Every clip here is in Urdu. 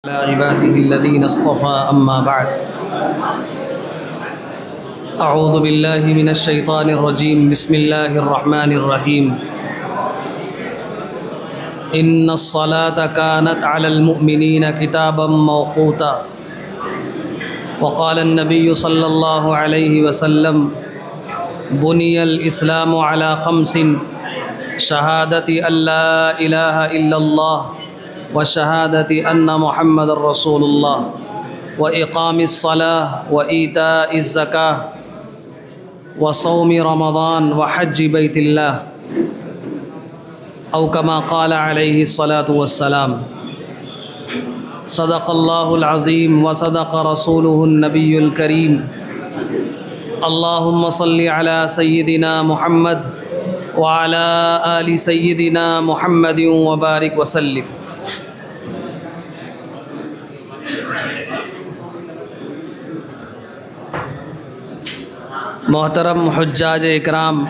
على عباده الذين اصطفى أما بعد أعوذ بالله من الشيطان الرجيم بسم الله الرحمن الرحيم إن الصلاة كانت على المؤمنين كتابا موقوتا وقال النبي صلى الله عليه وسلم بني الإسلام على خمس شهادة أن لا إله إلا الله وشهادة أن محمد رسول الله وإقام الصلاة وإيتاء الزكاة وصوم رمضان وحج بيت الله أو كما قال عليه الصلاة والسلام صدق الله العظيم وصدق رسوله النبي الكريم اللهم صل على سيدنا محمد وعلى آل سيدنا محمد وبارك وسلم. محترم حجاج اکرام،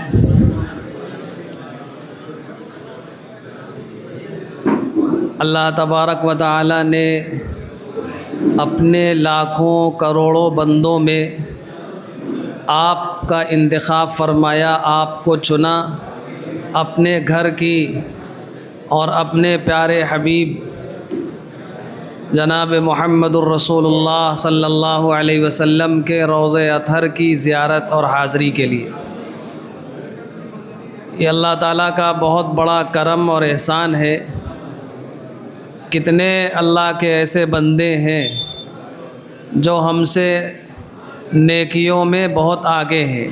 اللہ تبارک و تعالی نے اپنے لاکھوں کروڑوں بندوں میں آپ کا انتخاب فرمایا، آپ کو چنا اپنے گھر کی اور اپنے پیارے حبیب جناب محمد الرسول اللہ صلی اللہ علیہ وسلم کے روضہ اطہر کی زیارت اور حاضری کے لیے. یہ اللہ تعالیٰ کا بہت بڑا کرم اور احسان ہے. کتنے اللہ کے ایسے بندے ہیں جو ہم سے نیکیوں میں بہت آگے ہیں،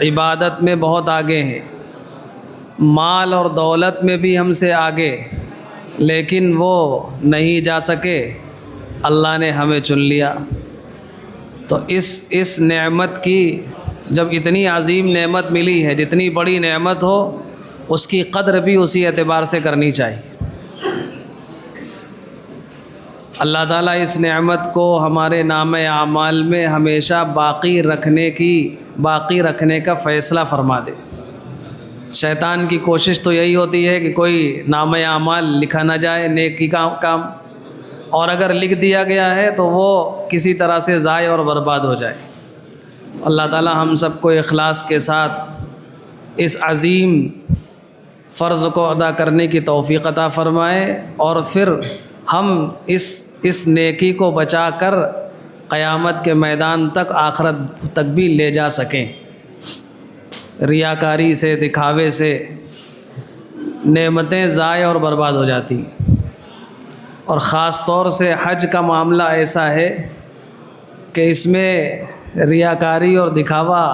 عبادت میں بہت آگے ہیں، مال اور دولت میں بھی ہم سے آگے، لیکن وہ نہیں جا سکے. اللہ نے ہمیں چن لیا. تو اس نعمت کی، جب اتنی عظیم نعمت ملی ہے، جتنی بڑی نعمت ہو اس کی قدر بھی اسی اعتبار سے کرنی چاہیے. اللہ تعالیٰ اس نعمت کو ہمارے نامہ اعمال میں ہمیشہ باقی رکھنے کا فیصلہ فرما دے. شیطان کی کوشش تو یہی ہوتی ہے کہ کوئی نامہ اعمال لکھا نہ جائے نیکی کا کام، اور اگر لکھ دیا گیا ہے تو وہ کسی طرح سے ضائع اور برباد ہو جائے. اللہ تعالیٰ ہم سب کو اخلاص کے ساتھ اس عظیم فرض کو ادا کرنے کی توفیق عطا فرمائے، اور پھر ہم اس نیکی کو بچا کر قیامت کے میدان تک، آخرت تک بھی لے جا سکیں. ریاکاری سے، دکھاوے سے نعمتیں ضائع اور برباد ہو جاتی ہیں. اور خاص طور سے حج کا معاملہ ایسا ہے کہ اس میں ریاکاری اور دکھاوا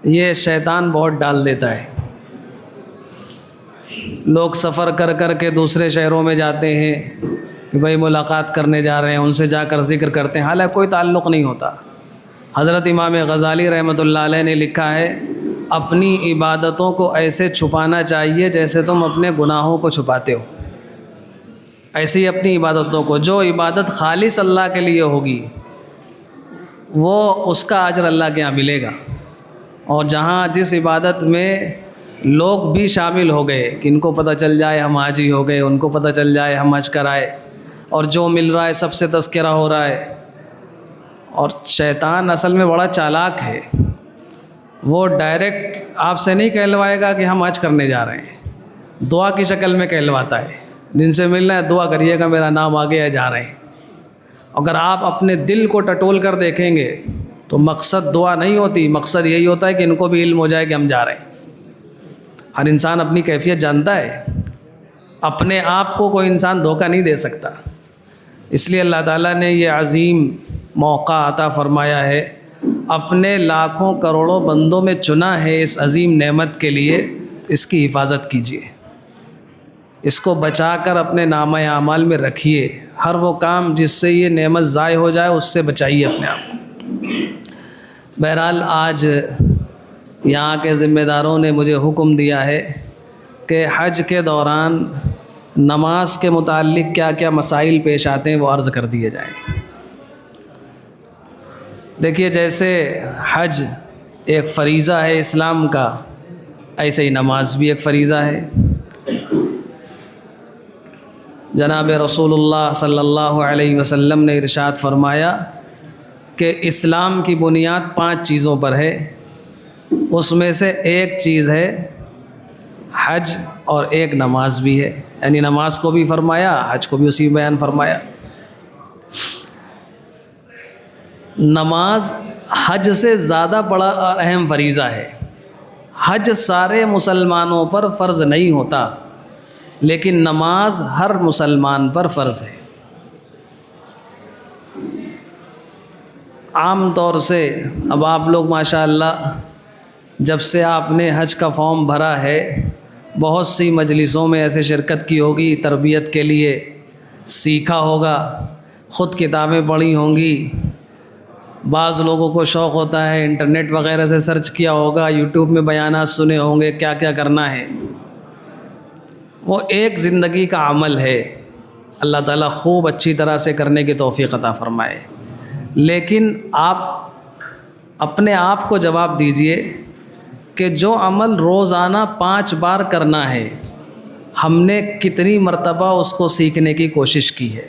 یہ شیطان بہت ڈال دیتا ہے. لوگ سفر کر کر کے دوسرے شہروں میں جاتے ہیں کہ بھئی ملاقات کرنے جا رہے ہیں، ان سے جا کر ذکر کرتے ہیں، حالانکہ کوئی تعلق نہیں ہوتا. حضرت امام غزالی رحمۃ اللہ علیہ نے لکھا ہے، اپنی عبادتوں کو ایسے چھپانا چاہیے جیسے تم اپنے گناہوں کو چھپاتے ہو. ایسی اپنی عبادتوں کو، جو عبادت خالص اللہ کے لیے ہوگی وہ اس کا اجر اللہ کے یہاں ملے گا. اور جہاں جس عبادت میں لوگ بھی شامل ہو گئے کہ ان کو پتہ چل جائے ہم حاجی ہو گئے، ان کو پتہ چل جائے ہم حج کرائے، اور جو مل رہا ہے سب سے تذکرہ ہو رہا ہے. اور شیطان اصل میں بڑا چالاک ہے، وہ ڈائریکٹ آپ سے نہیں کہلوائے گا کہ ہم حج کرنے جا رہے ہیں، دعا کی شکل میں کہلواتا ہے. جن سے ملنا ہے دعا کریے گا میرا نام آگے ہے، جا رہے ہیں. اگر آپ اپنے دل کو ٹٹول کر دیکھیں گے تو مقصد دعا نہیں ہوتی، مقصد یہی ہوتا ہے کہ ان کو بھی علم ہو جائے کہ ہم جا رہے ہیں. ہر انسان اپنی کیفیت جانتا ہے، اپنے آپ کو کوئی انسان دھوکہ نہیں دے سکتا. اس لیے اللہ تعالیٰ نے یہ عظیم موقع عطا فرمایا ہے، اپنے لاکھوں کروڑوں بندوں میں چنا ہے اس عظیم نعمت کے لیے. اس کی حفاظت کیجیے، اس کو بچا کر اپنے نامہ اعمال میں رکھیے. ہر وہ کام جس سے یہ نعمت ضائع ہو جائے اس سے بچائیے اپنے آپ کو. بہرحال آج یہاں کے ذمہ داروں نے مجھے حکم دیا ہے کہ حج کے دوران نماز کے متعلق کیا کیا مسائل پیش آتے ہیں وہ عرض کر دیے جائیں. دیکھیے، جیسے حج ایک فریضہ ہے اسلام کا، ایسے ہی نماز بھی ایک فریضہ ہے. جناب رسول اللہ صلی اللہ علیہ وسلم نے ارشاد فرمایا کہ اسلام کی بنیاد 5 چیزوں پر ہے، اس میں سے ایک چیز ہے حج اور ایک نماز بھی ہے، یعنی نماز کو بھی فرمایا، حج کو بھی اسی بیان فرمایا۔ نماز حج سے زیادہ بڑا اور اہم فریضہ ہے۔ حج سارے مسلمانوں پر فرض نہیں ہوتا، لیکن نماز ہر مسلمان پر فرض ہے۔ عام طور سے اب آپ لوگ ماشاءاللہ جب سے آپ نے حج کا فارم بھرا ہے، بہت سی مجلسوں میں ایسے شرکت کی ہوگی، تربیت کے لیے سیکھا ہوگا، خود کتابیں پڑھی ہوں گی، بعض لوگوں کو شوق ہوتا ہے انٹرنیٹ وغیرہ سے سرچ کیا ہوگا، یوٹیوب میں بیانات سنے ہوں گے کیا کیا کرنا ہے۔ وہ ایک زندگی کا عمل ہے، اللہ تعالیٰ خوب اچھی طرح سے کرنے کی توفیق عطا فرمائے، لیکن آپ اپنے آپ کو جواب دیجئے کہ جو عمل روزانہ 5 بار کرنا ہے، ہم نے کتنی مرتبہ اس کو سیکھنے کی کوشش کی ہے۔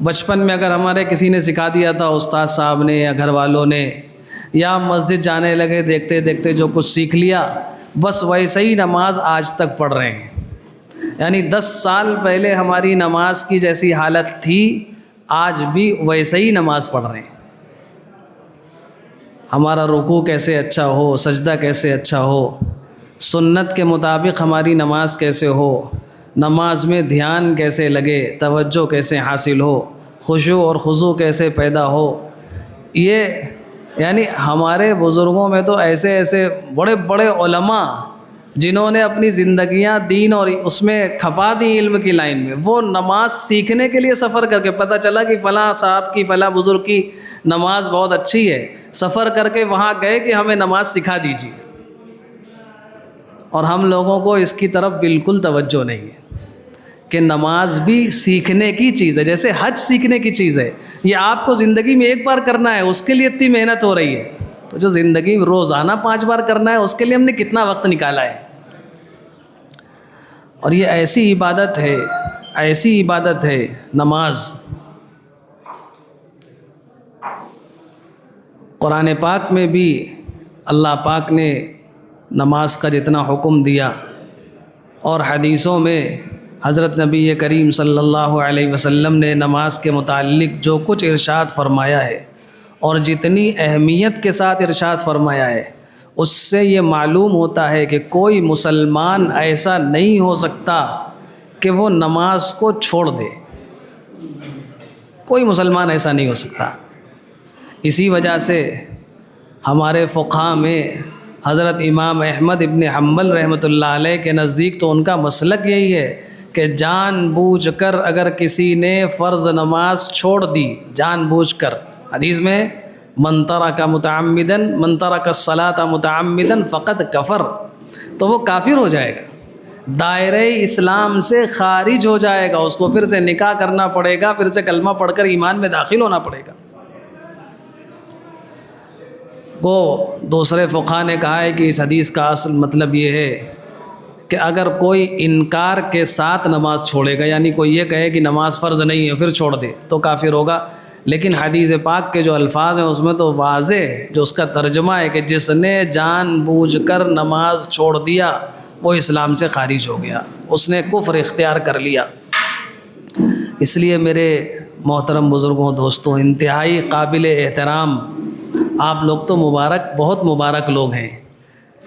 بچپن میں اگر ہمارے کسی نے سکھا دیا تھا، استاد صاحب نے یا گھر والوں نے، یا مسجد جانے لگے دیکھتے دیکھتے جو کچھ سیکھ لیا، بس ویسے ہی نماز آج تک پڑھ رہے ہیں۔ یعنی 10 سال پہلے ہماری نماز کی جیسی حالت تھی، آج بھی ویسے ہی نماز پڑھ رہے ہیں۔ ہمارا رکوع کیسے اچھا ہو، سجدہ کیسے اچھا ہو، سنت کے مطابق ہماری نماز کیسے ہو، نماز میں دھیان کیسے لگے، توجہ کیسے حاصل ہو، خشوع اور خضوع کیسے پیدا ہو، یہ یعنی ہمارے بزرگوں میں تو ایسے ایسے بڑے بڑے علماء جنہوں نے اپنی زندگیاں دین اور اس میں کھپا دی علم کی لائن میں، وہ نماز سیکھنے کے لیے سفر کر کے، پتہ چلا کہ فلاں صاحب کی فلاں بزرگ کی نماز بہت اچھی ہے، سفر کر کے وہاں گئے کہ ہمیں نماز سکھا دیجیے، اور ہم لوگوں کو اس کی طرف بالکل توجہ نہیں ہے کہ نماز بھی سیکھنے کی چیز ہے، جیسے حج سیکھنے کی چیز ہے۔ یہ آپ کو زندگی میں ایک بار کرنا ہے، اس کے لیے اتنی محنت ہو رہی ہے، تو جو زندگی میں روزانہ 5 بار کرنا ہے، اس کے لیے ہم نے کتنا وقت نکالا ہے۔ اور یہ ایسی عبادت ہے نماز۔ قرآن پاک میں بھی اللہ پاک نے نماز کا جتنا حکم دیا، اور حدیثوں میں حضرت نبی کریم صلی اللہ علیہ وسلم نے نماز کے متعلق جو کچھ ارشاد فرمایا ہے، اور جتنی اہمیت کے ساتھ ارشاد فرمایا ہے، اس سے یہ معلوم ہوتا ہے کہ کوئی مسلمان ایسا نہیں ہو سکتا کہ وہ نماز کو چھوڑ دے، کوئی مسلمان ایسا نہیں ہو سکتا۔ اسی وجہ سے ہمارے فقہاء میں حضرت امام احمد ابن حنبل رحمۃ اللہ علیہ کے نزدیک تو ان کا مسلک یہی ہے کہ جان بوجھ کر اگر کسی نے فرض نماز چھوڑ دی، جان بوجھ کر، حدیث میں من ترک الصلاۃ متعمدا فقد کفر، تو وہ کافر ہو جائے گا، دائرہ اسلام سے خارج ہو جائے گا، اس کو پھر سے نکاح کرنا پڑے گا، پھر سے کلمہ پڑھ کر ایمان میں داخل ہونا پڑے گا۔ دوسرے فقہاء نے کہا ہے کہ اس حدیث کا اصل مطلب یہ ہے کہ اگر کوئی انکار کے ساتھ نماز چھوڑے گا، یعنی کوئی یہ کہے کہ نماز فرض نہیں ہے پھر چھوڑ دے، تو کافر ہوگا۔ لیکن حدیث پاک کے جو الفاظ ہیں اس میں تو واضح جو اس کا ترجمہ ہے کہ جس نے جان بوجھ کر نماز چھوڑ دیا وہ اسلام سے خارج ہو گیا، اس نے کفر اختیار کر لیا۔ اس لیے میرے محترم بزرگوں، دوستوں، انتہائی قابل احترام آپ لوگ تو بہت مبارک لوگ ہیں،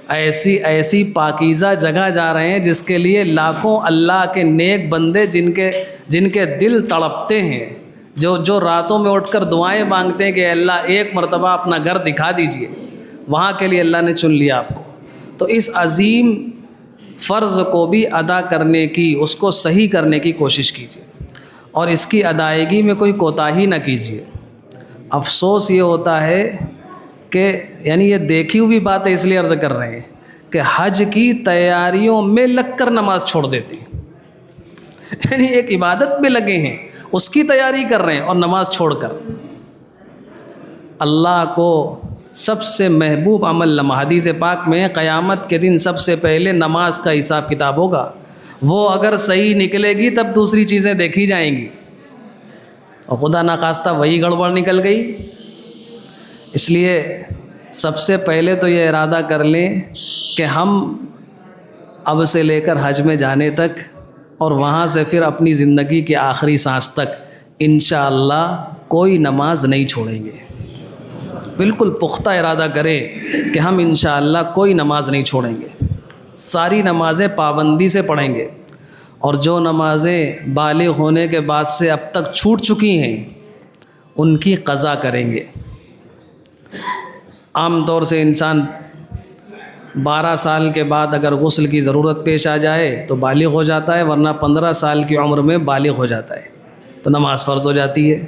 ایسی پاکیزہ جگہ جا رہے ہیں جس کے لیے لاکھوں اللہ کے نیک بندے جن کے دل تڑپتے ہیں، جو راتوں میں اٹھ کر دعائیں مانگتے ہیں کہ اللہ ایک مرتبہ اپنا گھر دکھا دیجئے، وہاں کے لیے اللہ نے چن لیا آپ کو۔ تو اس عظیم فرض کو بھی ادا کرنے کی، اس کو صحیح کرنے کی کوشش کیجیے، اور اس کی ادائیگی میں کوئی کوتاہی نہ کیجیے۔ افسوس یہ ہوتا ہے کہ یعنی یہ دیکھی ہوئی بات ہے، اس لیے عرض کر رہے ہیں کہ حج کی تیاریوں میں لگ کر نماز چھوڑ دیتے ہیں، یعنی ایک عبادت میں لگے ہیں، اس کی تیاری کر رہے ہیں اور نماز چھوڑ کر۔ اللہ کو سب سے محبوب عمل حدیث پاک میں قیامت کے دن سب سے پہلے نماز کا حساب کتاب ہوگا، وہ اگر صحیح نکلے گی تب دوسری چیزیں دیکھی جائیں گی، اور خدا نخواستہ وہی گڑبڑ نکل گئی۔ اس لیے سب سے پہلے تو یہ ارادہ کر لیں کہ ہم اب سے لے کر حج میں جانے تک اور وہاں سے پھر اپنی زندگی کے آخری سانس تک انشاءاللہ کوئی نماز نہیں چھوڑیں گے۔ بالکل پختہ ارادہ کریں کہ ہم انشاءاللہ کوئی نماز نہیں چھوڑیں گے، ساری نمازیں پابندی سے پڑھیں گے، اور جو نمازیں بالغ ہونے کے بعد سے اب تک چھوٹ چکی ہیں ان کی قضا کریں گے۔ عام طور سے انسان 12 سال کے بعد اگر غسل کی ضرورت پیش آ جائے تو بالغ ہو جاتا ہے، ورنہ 15 سال کی عمر میں بالغ ہو جاتا ہے تو نماز فرض ہو جاتی ہے۔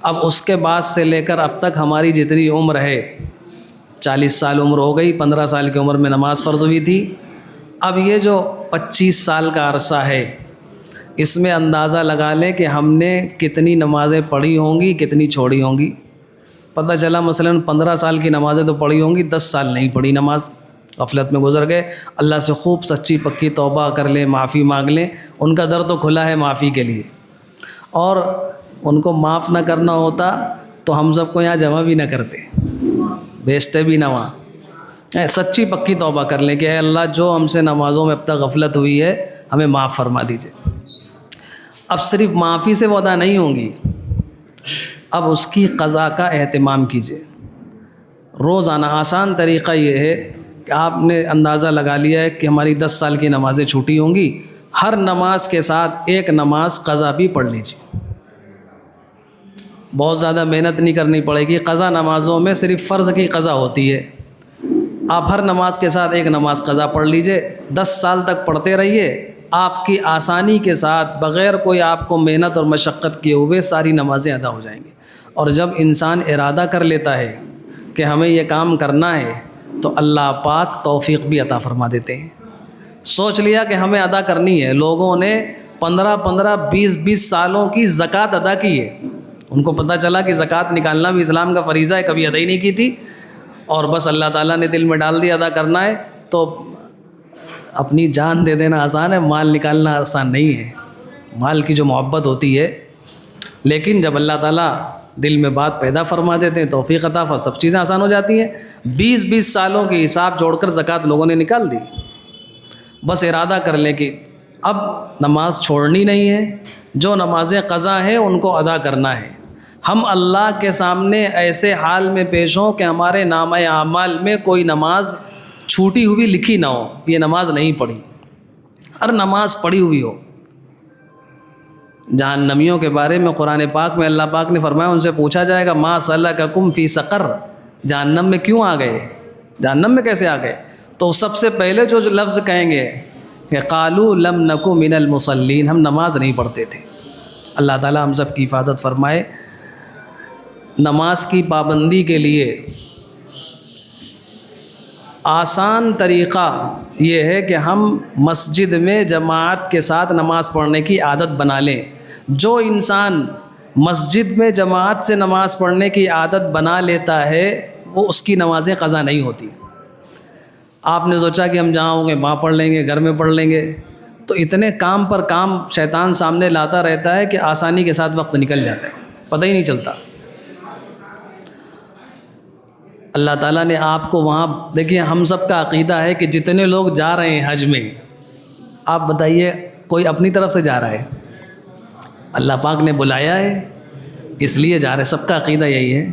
اب اس کے بعد سے لے کر اب تک ہماری جتنی عمر ہے، 40 سال عمر ہو گئی، 15 سال کی عمر میں نماز فرض ہوئی تھی، اب یہ جو 25 سال کا عرصہ ہے اس میں اندازہ لگا لیں کہ ہم نے کتنی نمازیں پڑھی ہوں گی، کتنی چھوڑی ہوں گی۔ پتہ چلا مثلاً 15 سال کی نمازیں تو پڑھی ہوں گی، 10 سال نہیں پڑھی نماز، غفلت میں گزر گئے۔ اللہ سے خوب سچی پکی توبہ کر لیں، معافی مانگ لیں، ان کا در تو کھلا ہے معافی کے لیے، اور ان کو معاف نہ کرنا ہوتا تو ہم سب کو یہاں جمع بھی نہ کرتے، بیچتے بھی نہ وہاں۔ سچی پکی توبہ کر لیں کہ اے اللہ جو ہم سے نمازوں میں اب تک غفلت ہوئی ہے ہمیں معاف فرما دیجیے۔ اب صرف معافی سے وہ ادا نہیں ہوں گی، اب اس کی قضا کا اہتمام کیجیے روزانہ۔ آسان طریقہ یہ ہے کہ آپ نے اندازہ لگا لیا ہے کہ ہماری 10 سال کی نمازیں چھوٹی ہوں گی، ہر نماز کے ساتھ ایک نماز قضا بھی پڑھ لیجیے۔ بہت زیادہ محنت نہیں کرنی پڑے گی، قضا نمازوں میں صرف فرض کی قضا ہوتی ہے۔ آپ ہر نماز کے ساتھ ایک نماز قضا پڑھ لیجئے، 10 سال تک پڑھتے رہیے، آپ کی آسانی کے ساتھ بغیر کوئی آپ کو محنت اور مشقت کیے ہوئے ساری نمازیں ادا ہو جائیں گی۔ اور جب انسان ارادہ کر لیتا ہے کہ ہمیں یہ کام کرنا ہے تو اللہ پاک توفیق بھی عطا فرما دیتے ہیں۔ سوچ لیا کہ ہمیں ادا کرنی ہے، لوگوں نے 15 20 سالوں کی زکوٰۃ ادا کی ہے، ان کو پتہ چلا کہ زکوٰۃ نکالنا بھی اسلام کا فریضہ ہے، کبھی ادا ہی نہیں کی تھی، اور بس اللہ تعالیٰ نے دل میں ڈال دیا ادا کرنا ہے، تو اپنی جان دے دینا آسان ہے، مال نکالنا آسان نہیں ہے۔ مال کی جو محبت ہوتی ہے، لیکن جب اللہ تعالیٰ دل میں بات پیدا فرما دیتے ہیں، توفیق عطا، سب چیزیں آسان ہو جاتی ہیں۔ 20 سالوں کی حساب جوڑ کر زکوٰۃ لوگوں نے نکال دی۔ بس ارادہ کر لیں کہ اب نماز چھوڑنی نہیں ہے، جو نمازیں قضا ہیں ان کو ادا کرنا ہے۔ ہم اللہ کے سامنے ایسے حال میں پیش ہوں کہ ہمارے نامہ اعمال میں کوئی نماز چھوٹی ہوئی لکھی نہ ہو، یہ نماز نہیں پڑھی، ہر نماز پڑھی ہوئی ہو۔ جہنمیوں کے بارے میں قرآن پاک میں اللہ پاک نے فرمایا، ان سے پوچھا جائے گا ما سلککم فی سقر، جہنم میں کیوں آ گئے، جہنم میں کیسے آ گئے؟ تو سب سے پہلے جو لفظ کہیں گے کہ قالوا لم نک من المصلین، ہم نماز نہیں پڑھتے تھے۔ اللہ تعالی ہم سب کی حفاظت فرمائے۔ نماز کی پابندی کے لیے آسان طریقہ یہ ہے کہ ہم مسجد میں جماعت کے ساتھ نماز پڑھنے کی عادت بنا لیں۔ جو انسان مسجد میں جماعت سے نماز پڑھنے کی عادت بنا لیتا ہے وہ اس کی نمازیں قضا نہیں ہوتی۔ آپ نے سوچا کہ ہم جہاں ہوں گے وہاں پڑھ لیں گے، گھر میں پڑھ لیں گے، تو اتنے کام پر کام شیطان سامنے لاتا رہتا ہے کہ آسانی کے ساتھ وقت نکل جاتا ہے، پتہ ہی نہیں چلتا۔ اللہ تعالیٰ نے آپ کو وہاں، دیکھیے ہم سب کا عقیدہ ہے کہ جتنے لوگ جا رہے ہیں حج میں، آپ بتائیے کوئی اپنی طرف سے جا رہا ہے؟ اللہ پاک نے بلایا ہے اس لیے جا رہے، سب کا عقیدہ یہی ہے۔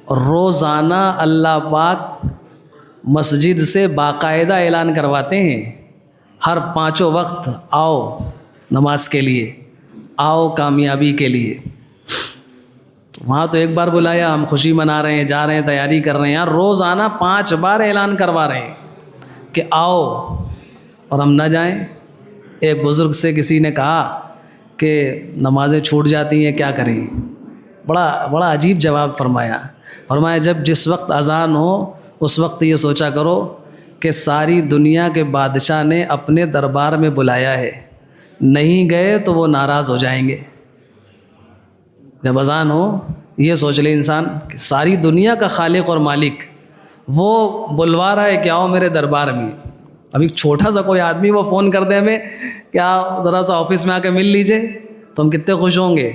اور روزانہ اللہ پاک مسجد سے باقاعدہ اعلان کرواتے ہیں، ہر 5 وقت آؤ نماز کے لیے، آؤ کامیابی کے لیے۔ وہاں تو ایک بار بلایا، ہم خوشی منا رہے ہیں، جا رہے ہیں، تیاری کر رہے ہیں، روزانہ 5 بار اعلان کروا رہے ہیں کہ آؤ، اور ہم نہ جائیں۔ ایک بزرگ سے کسی نے کہا کہ نمازیں چھوٹ جاتی ہیں، کیا کریں؟ بڑا عجیب جواب فرمایا جب جس وقت اذان ہو اس وقت یہ سوچا کرو کہ ساری دنیا کے بادشاہ نے اپنے دربار میں بلایا ہے، نہیں گئے تو وہ ناراض ہو جائیں گے۔ جب اذان ہو یہ سوچ لے انسان کہ ساری دنیا کا خالق اور مالک وہ بلوا رہا ہے کہ آؤ میرے دربار میں، ابھی چھوٹا سا کوئی آدمی وہ فون کر دے ہمیں کہ آپ ذرا سا آفس میں آ کے مل لیجئے تو ہم کتنے خوش ہوں گے،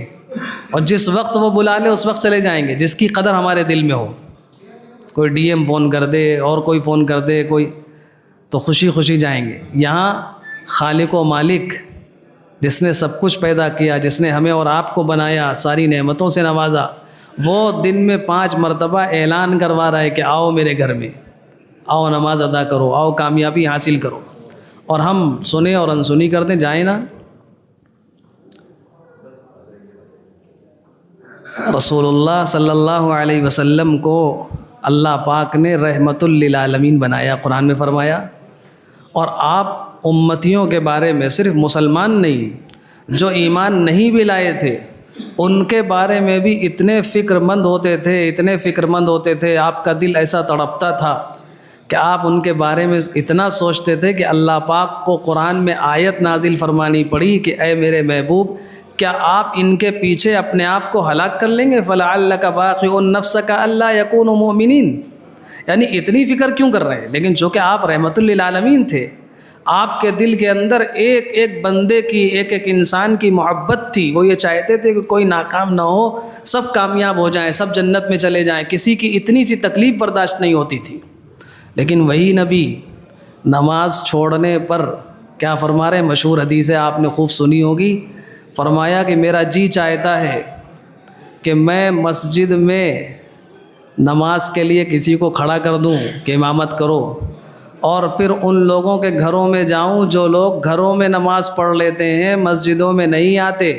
اور جس وقت وہ بلا لے اس وقت چلے جائیں گے، جس کی قدر ہمارے دل میں ہو۔ کوئی ڈی ایم فون کر دے اور کوئی فون کر دے کوئی، تو خوشی خوشی جائیں گے۔ یہاں خالق و مالک جس نے سب کچھ پیدا کیا، جس نے ہمیں اور آپ کو بنایا، ساری نعمتوں سے نوازا، وہ دن میں 5 مرتبہ اعلان کروا رہا ہے کہ آؤ میرے گھر میں، آؤ نماز ادا کرو، آؤ کامیابی حاصل کرو، اور ہم سنیں اور انسنی کرتے جائیں نا۔ رسول اللہ صلی اللہ علیہ وسلم کو اللہ پاک نے رحمت للعالمین بنایا، قرآن میں فرمایا، اور آپ امتیوں کے بارے میں صرف مسلمان نہیں، جو ایمان نہیں بھی لائے تھے ان کے بارے میں بھی اتنے فکر مند ہوتے تھے، اتنے فکر مند ہوتے تھے، آپ کا دل ایسا تڑپتا تھا کہ آپ ان کے بارے میں اتنا سوچتے تھے کہ اللہ پاک کو قرآن میں آیت نازل فرمانی پڑی کہ اے میرے محبوب، کیا آپ ان کے پیچھے اپنے آپ کو ہلاک کر لیں گے؟ فَلَعَلَّكَ بَاخِعٌ نَفْسَكَ أَلَّا يَكُونُوا مُؤْمِنِينَ، یعنی اتنی فکر کیوں کر رہے ہیں؟ لیکن چونکہ آپ رحمت للعالمین تھے، آپ کے دل کے اندر ایک ایک بندے کی، ایک ایک انسان کی محبت تھی، وہ یہ چاہتے تھے کہ کوئی ناکام نہ ہو، سب کامیاب ہو جائیں، سب جنت میں چلے جائیں، کسی کی اتنی سی تکلیف برداشت نہیں ہوتی تھی۔ لیکن وہی نبی نماز چھوڑنے پر کیا فرما رہے ہیں؟ مشہور حدیث ہے، آپ نے خوب سنی ہوگی، فرمایا کہ میرا جی چاہتا ہے کہ میں مسجد میں نماز کے لیے کسی کو کھڑا کر دوں کہ امامت کرو، اور پھر ان لوگوں کے گھروں میں جاؤں جو لوگ گھروں میں نماز پڑھ لیتے ہیں، مسجدوں میں نہیں آتے،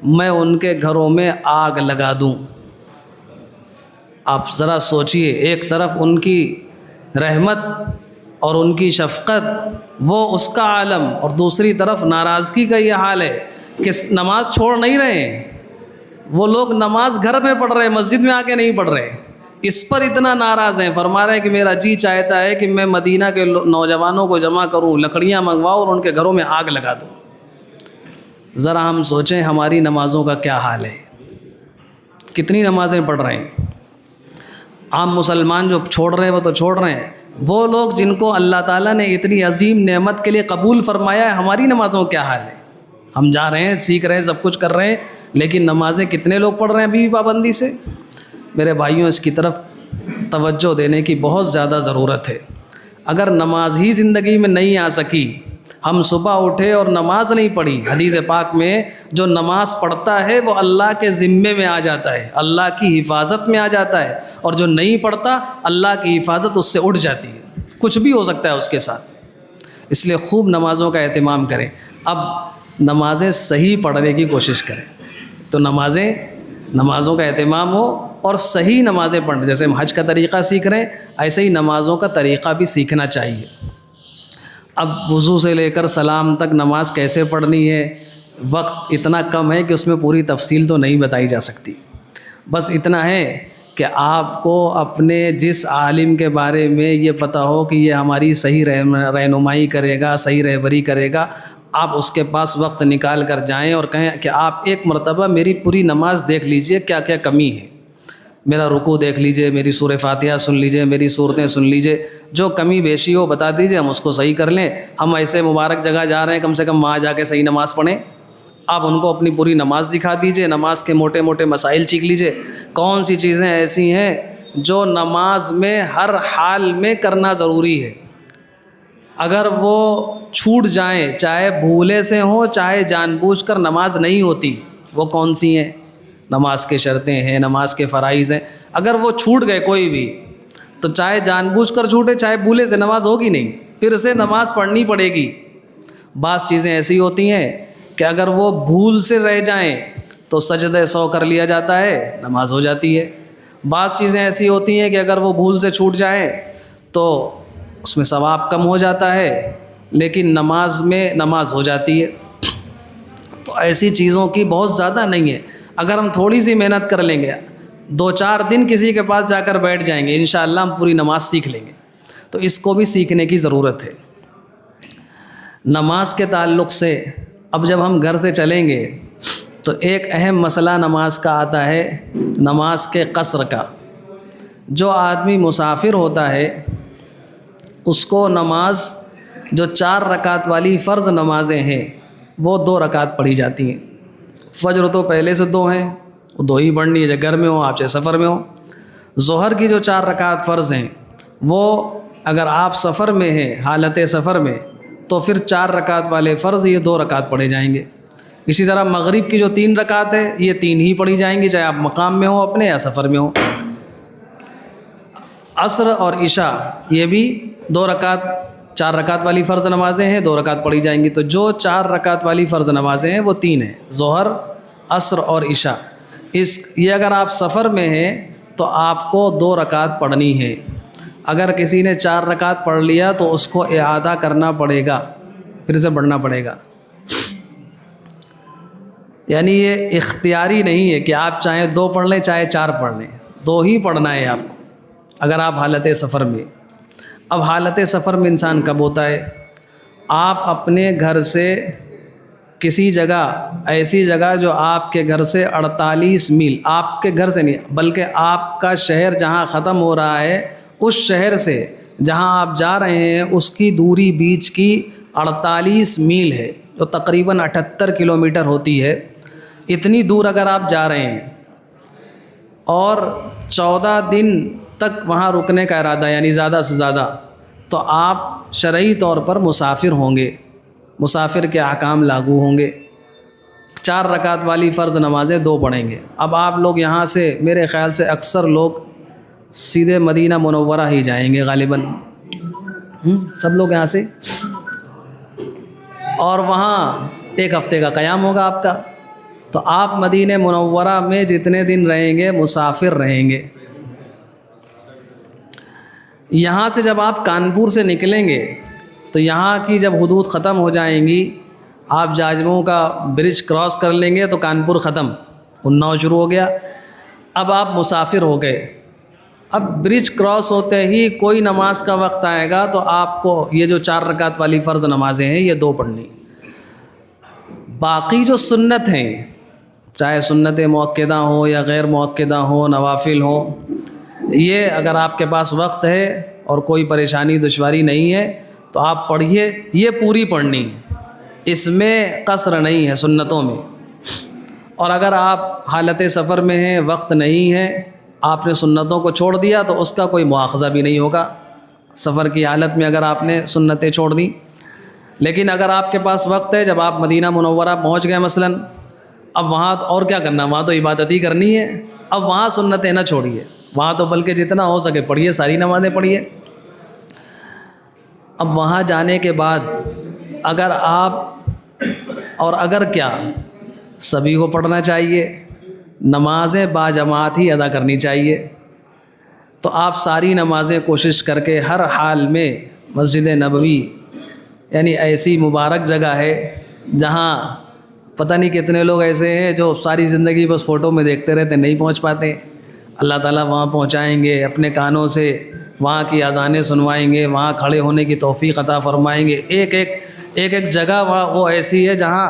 میں ان کے گھروں میں آگ لگا دوں۔ آپ ذرا سوچئے، ایک طرف ان کی رحمت اور ان کی شفقت، وہ اس کا عالم، اور دوسری طرف ناراضگی کا یہ حال ہے کہ نماز چھوڑ نہیں رہے ہیں، وہ لوگ نماز گھر میں پڑھ رہے ہیں، مسجد میں آ کے نہیں پڑھ رہے، اس پر اتنا ناراض ہیں۔ فرما رہے ہیں کہ میرا جی چاہتا ہے کہ میں مدینہ کے نوجوانوں کو جمع کروں، لکڑیاں منگواؤں اور ان کے گھروں میں آگ لگا دوں۔ ذرا ہم سوچیں ہماری نمازوں کا کیا حال ہے، کتنی نمازیں پڑھ رہے ہیں۔ عام مسلمان جو چھوڑ رہے ہیں وہ تو چھوڑ رہے ہیں، وہ لوگ جن کو اللہ تعالیٰ نے اتنی عظیم نعمت کے لیے قبول فرمایا ہے، ہماری نمازوں کا کیا حال ہے؟ ہم جا رہے ہیں، سیکھ رہے ہیں، سب کچھ کر رہے ہیں، لیکن نمازیں کتنے لوگ پڑھ رہے ہیں ابھی بھی پابندی سے؟ میرے بھائیوں، اس کی طرف توجہ دینے کی بہت زیادہ ضرورت ہے۔ اگر نماز ہی زندگی میں نہیں آ سکی، ہم صبح اٹھے اور نماز نہیں پڑھی، حدیث پاک میں جو نماز پڑھتا ہے وہ اللہ کے ذمے میں آ جاتا ہے، اللہ کی حفاظت میں آ جاتا ہے، اور جو نہیں پڑھتا اللہ کی حفاظت اس سے اٹھ جاتی ہے، کچھ بھی ہو سکتا ہے اس کے ساتھ۔ اس لیے خوب نمازوں کا اہتمام کریں۔ اب نمازیں صحیح پڑھنے کی کوشش کریں، تو نمازوں کا اہتمام ہو اور صحیح نمازیں پڑھیں۔ جیسے ہم حج کا طریقہ سیکھ رہے ہیں، ایسے ہی نمازوں کا طریقہ بھی سیکھنا چاہیے۔ اب وضو سے لے کر سلام تک نماز کیسے پڑھنی ہے، وقت اتنا کم ہے کہ اس میں پوری تفصیل تو نہیں بتائی جا سکتی۔ بس اتنا ہے کہ آپ کو اپنے جس عالم کے بارے میں یہ پتہ ہو کہ یہ ہماری صحیح رہنمائی کرے گا، صحیح رہبری کرے گا، آپ اس کے پاس وقت نکال کر جائیں اور کہیں کہ آپ ایک مرتبہ میری پوری نماز دیکھ لیجئے، کیا کیا کمی ہے، میرا رکوع دیکھ لیجئے، میری سورہ فاتحہ سن لیجئے، میری صورتیں سن لیجئے، جو کمی بیشی ہو بتا دیجئے، ہم اس کو صحیح کر لیں۔ ہم ایسے مبارک جگہ جا رہے ہیں، کم سے کم وہاں جا کے صحیح نماز پڑھیں۔ آپ ان کو اپنی پوری نماز دکھا دیجئے، نماز کے موٹے موٹے مسائل سیکھ لیجئے، کون سی چیزیں ایسی ہیں جو نماز میں ہر حال میں کرنا ضروری ہے، اگر وہ چھوٹ جائیں، چاہے بھولے سے ہوں چاہے جان بوجھ کر نماز نہیں ہوتی، وہ کون سی ہیں؟ نماز کے شرطیں ہیں، نماز کے فرائض ہیں، اگر وہ چھوٹ گئے کوئی بھی، تو چاہے جان بوجھ کر چھوٹے چاہے بھولے سے، نماز ہوگی نہیں، پھر سے نماز پڑھنی پڑے گی۔ بعض چیزیں ایسی ہوتی ہیں کہ اگر وہ بھول سے رہ جائیں تو سجدہ سہو کر لیا جاتا ہے، نماز ہو جاتی ہے۔ بعض چیزیں ایسی ہوتی ہیں کہ اگر وہ بھول سے چھوٹ جائیں تو اس میں ثواب کم ہو جاتا ہے، لیکن نماز میں نماز ہو جاتی ہے۔ تو ایسی چیزوں کی بہت زیادہ نہیں ہے، اگر ہم تھوڑی سی محنت کر لیں گے، 2-4 دن کسی کے پاس جا کر بیٹھ جائیں گے، انشاءاللہ ہم پوری نماز سیکھ لیں گے۔ تو اس کو بھی سیکھنے کی ضرورت ہے۔ نماز کے تعلق سے اب جب ہم گھر سے چلیں گے تو ایک اہم مسئلہ نماز کا آتا ہے، نماز کے قصر کا۔ جو آدمی مسافر ہوتا ہے اس کو نماز جو 4 رکعت والی فرض نمازیں ہیں وہ 2 رکعت پڑھی جاتی ہیں۔ فجر تو پہلے سے 2 ہیں، وہ 2 ہی پڑھنی ہے، چاہے گھر میں ہو آپ چاہے سفر میں ہو۔ ظہر کی جو 4 رکعت فرض ہیں وہ اگر آپ سفر میں ہیں، حالت سفر میں، تو پھر 4 رکعت والے فرض یہ 2 رکعت پڑھے جائیں گے۔ اسی طرح مغرب کی جو 3 رکعت ہے یہ 3 ہی پڑھی جائیں گی، چاہے آپ مقام میں ہو اپنے یا سفر میں ہو۔ عصر اور عشاء یہ بھی 2 رکعت، 4 رکعت والی فرض نمازیں ہیں، 2 رکعت پڑھی جائیں گی۔ تو جو 4 رکعت والی فرض نمازیں ہیں وہ 3 ہیں، ظہر، عصر اور عشاء۔ یہ اگر آپ سفر میں ہیں تو آپ کو 2 رکعت پڑھنی ہے۔ اگر کسی نے 4 رکعت پڑھ لیا تو اس کو اعادہ کرنا پڑے گا، پھر سے پڑھنا پڑے گا۔ یعنی یہ اختیاری نہیں ہے کہ آپ چاہیں 2 پڑھ لیں چاہے 4 پڑھ لیں، 2 ہی پڑھنا ہے آپ کو اگر آپ حالت سفر میں۔ اب حالت سفر میں انسان کب ہوتا ہے؟ آپ اپنے گھر سے کسی جگہ، ایسی جگہ جو آپ کے گھر سے 48 میل، آپ کے گھر سے نہیں بلکہ آپ کا شہر جہاں ختم ہو رہا ہے اس شہر سے جہاں آپ جا رہے ہیں اس کی دوری بیچ کی 48 میل ہے، جو تقریباً 78 کلومیٹر ہوتی ہے۔ اتنی دور اگر آپ جا رہے ہیں اور 14 دن تک وہاں رکنے کا ارادہ، یعنی زیادہ سے زیادہ، تو آپ شرعی طور پر مسافر ہوں گے، مسافر کے احکام لاگو ہوں گے۔ 4 رکعت والی فرض نمازیں 2 پڑھیں گے۔ اب آپ لوگ یہاں سے میرے خیال سے اکثر لوگ سیدھے مدینہ منورہ ہی جائیں گے غالباً، سب لوگ یہاں سے، اور وہاں 1 ہفتے کا قیام ہوگا آپ کا۔ تو آپ مدینہ منورہ میں جتنے دن رہیں گے مسافر رہیں گے۔ یہاں سے جب آپ کانپور سے نکلیں گے تو یہاں کی جب حدود ختم ہو جائیں گی، آپ جاجموں کا برج کراس کر لیں گے تو کانپور ختم، اناؤ شروع ہو گیا۔ اب آپ مسافر ہو گئے۔ اب برج کراس ہوتے ہی کوئی نماز کا وقت آئے گا تو آپ کو یہ جو 4 رکعت والی فرض نمازیں ہیں یہ 2 پڑھنی۔ باقی جو سنت ہیں، چاہے سنت مؤکدہ ہوں یا غیر مؤکدہ ہوں، نوافل ہوں، یہ اگر آپ کے پاس وقت ہے اور کوئی پریشانی دشواری نہیں ہے تو آپ پڑھیے، یہ پوری پڑھنی ہے، اس میں قصر نہیں ہے سنتوں میں۔ اور اگر آپ حالت سفر میں ہیں، وقت نہیں ہے، آپ نے سنتوں کو چھوڑ دیا تو اس کا کوئی مواخذہ بھی نہیں ہوگا سفر کی حالت میں اگر آپ نے سنتیں چھوڑ دیں۔ لیکن اگر آپ کے پاس وقت ہے، جب آپ مدینہ منورہ پہنچ گئے مثلاً، اب وہاں تو اور کیا کرنا، وہاں تو عبادت ہی کرنی ہے، اب وہاں سنتیں نہ چھوڑیے، وہاں تو بلکہ جتنا ہو سکے پڑھیے، ساری نمازیں پڑھیے۔ اب وہاں جانے کے بعد اگر آپ، اور اگر کیا، سبھی کو پڑھنا چاہیے، نمازیں باجماعت ہی ادا کرنی چاہیے۔ تو آپ ساری نمازیں کوشش کر کے ہر حال میں مسجد نبوی، یعنی ایسی مبارک جگہ ہے جہاں پتہ نہیں کتنے لوگ ایسے ہیں جو ساری زندگی بس فوٹو میں دیکھتے رہتے، نہیں پہنچ پاتے۔ اللہ تعالیٰ وہاں پہنچائیں گے، اپنے کانوں سے وہاں کی اذانیں سنوائیں گے، وہاں کھڑے ہونے کی توفیق عطا فرمائیں گے۔ ایک جگہ وہاں وہ ایسی ہے جہاں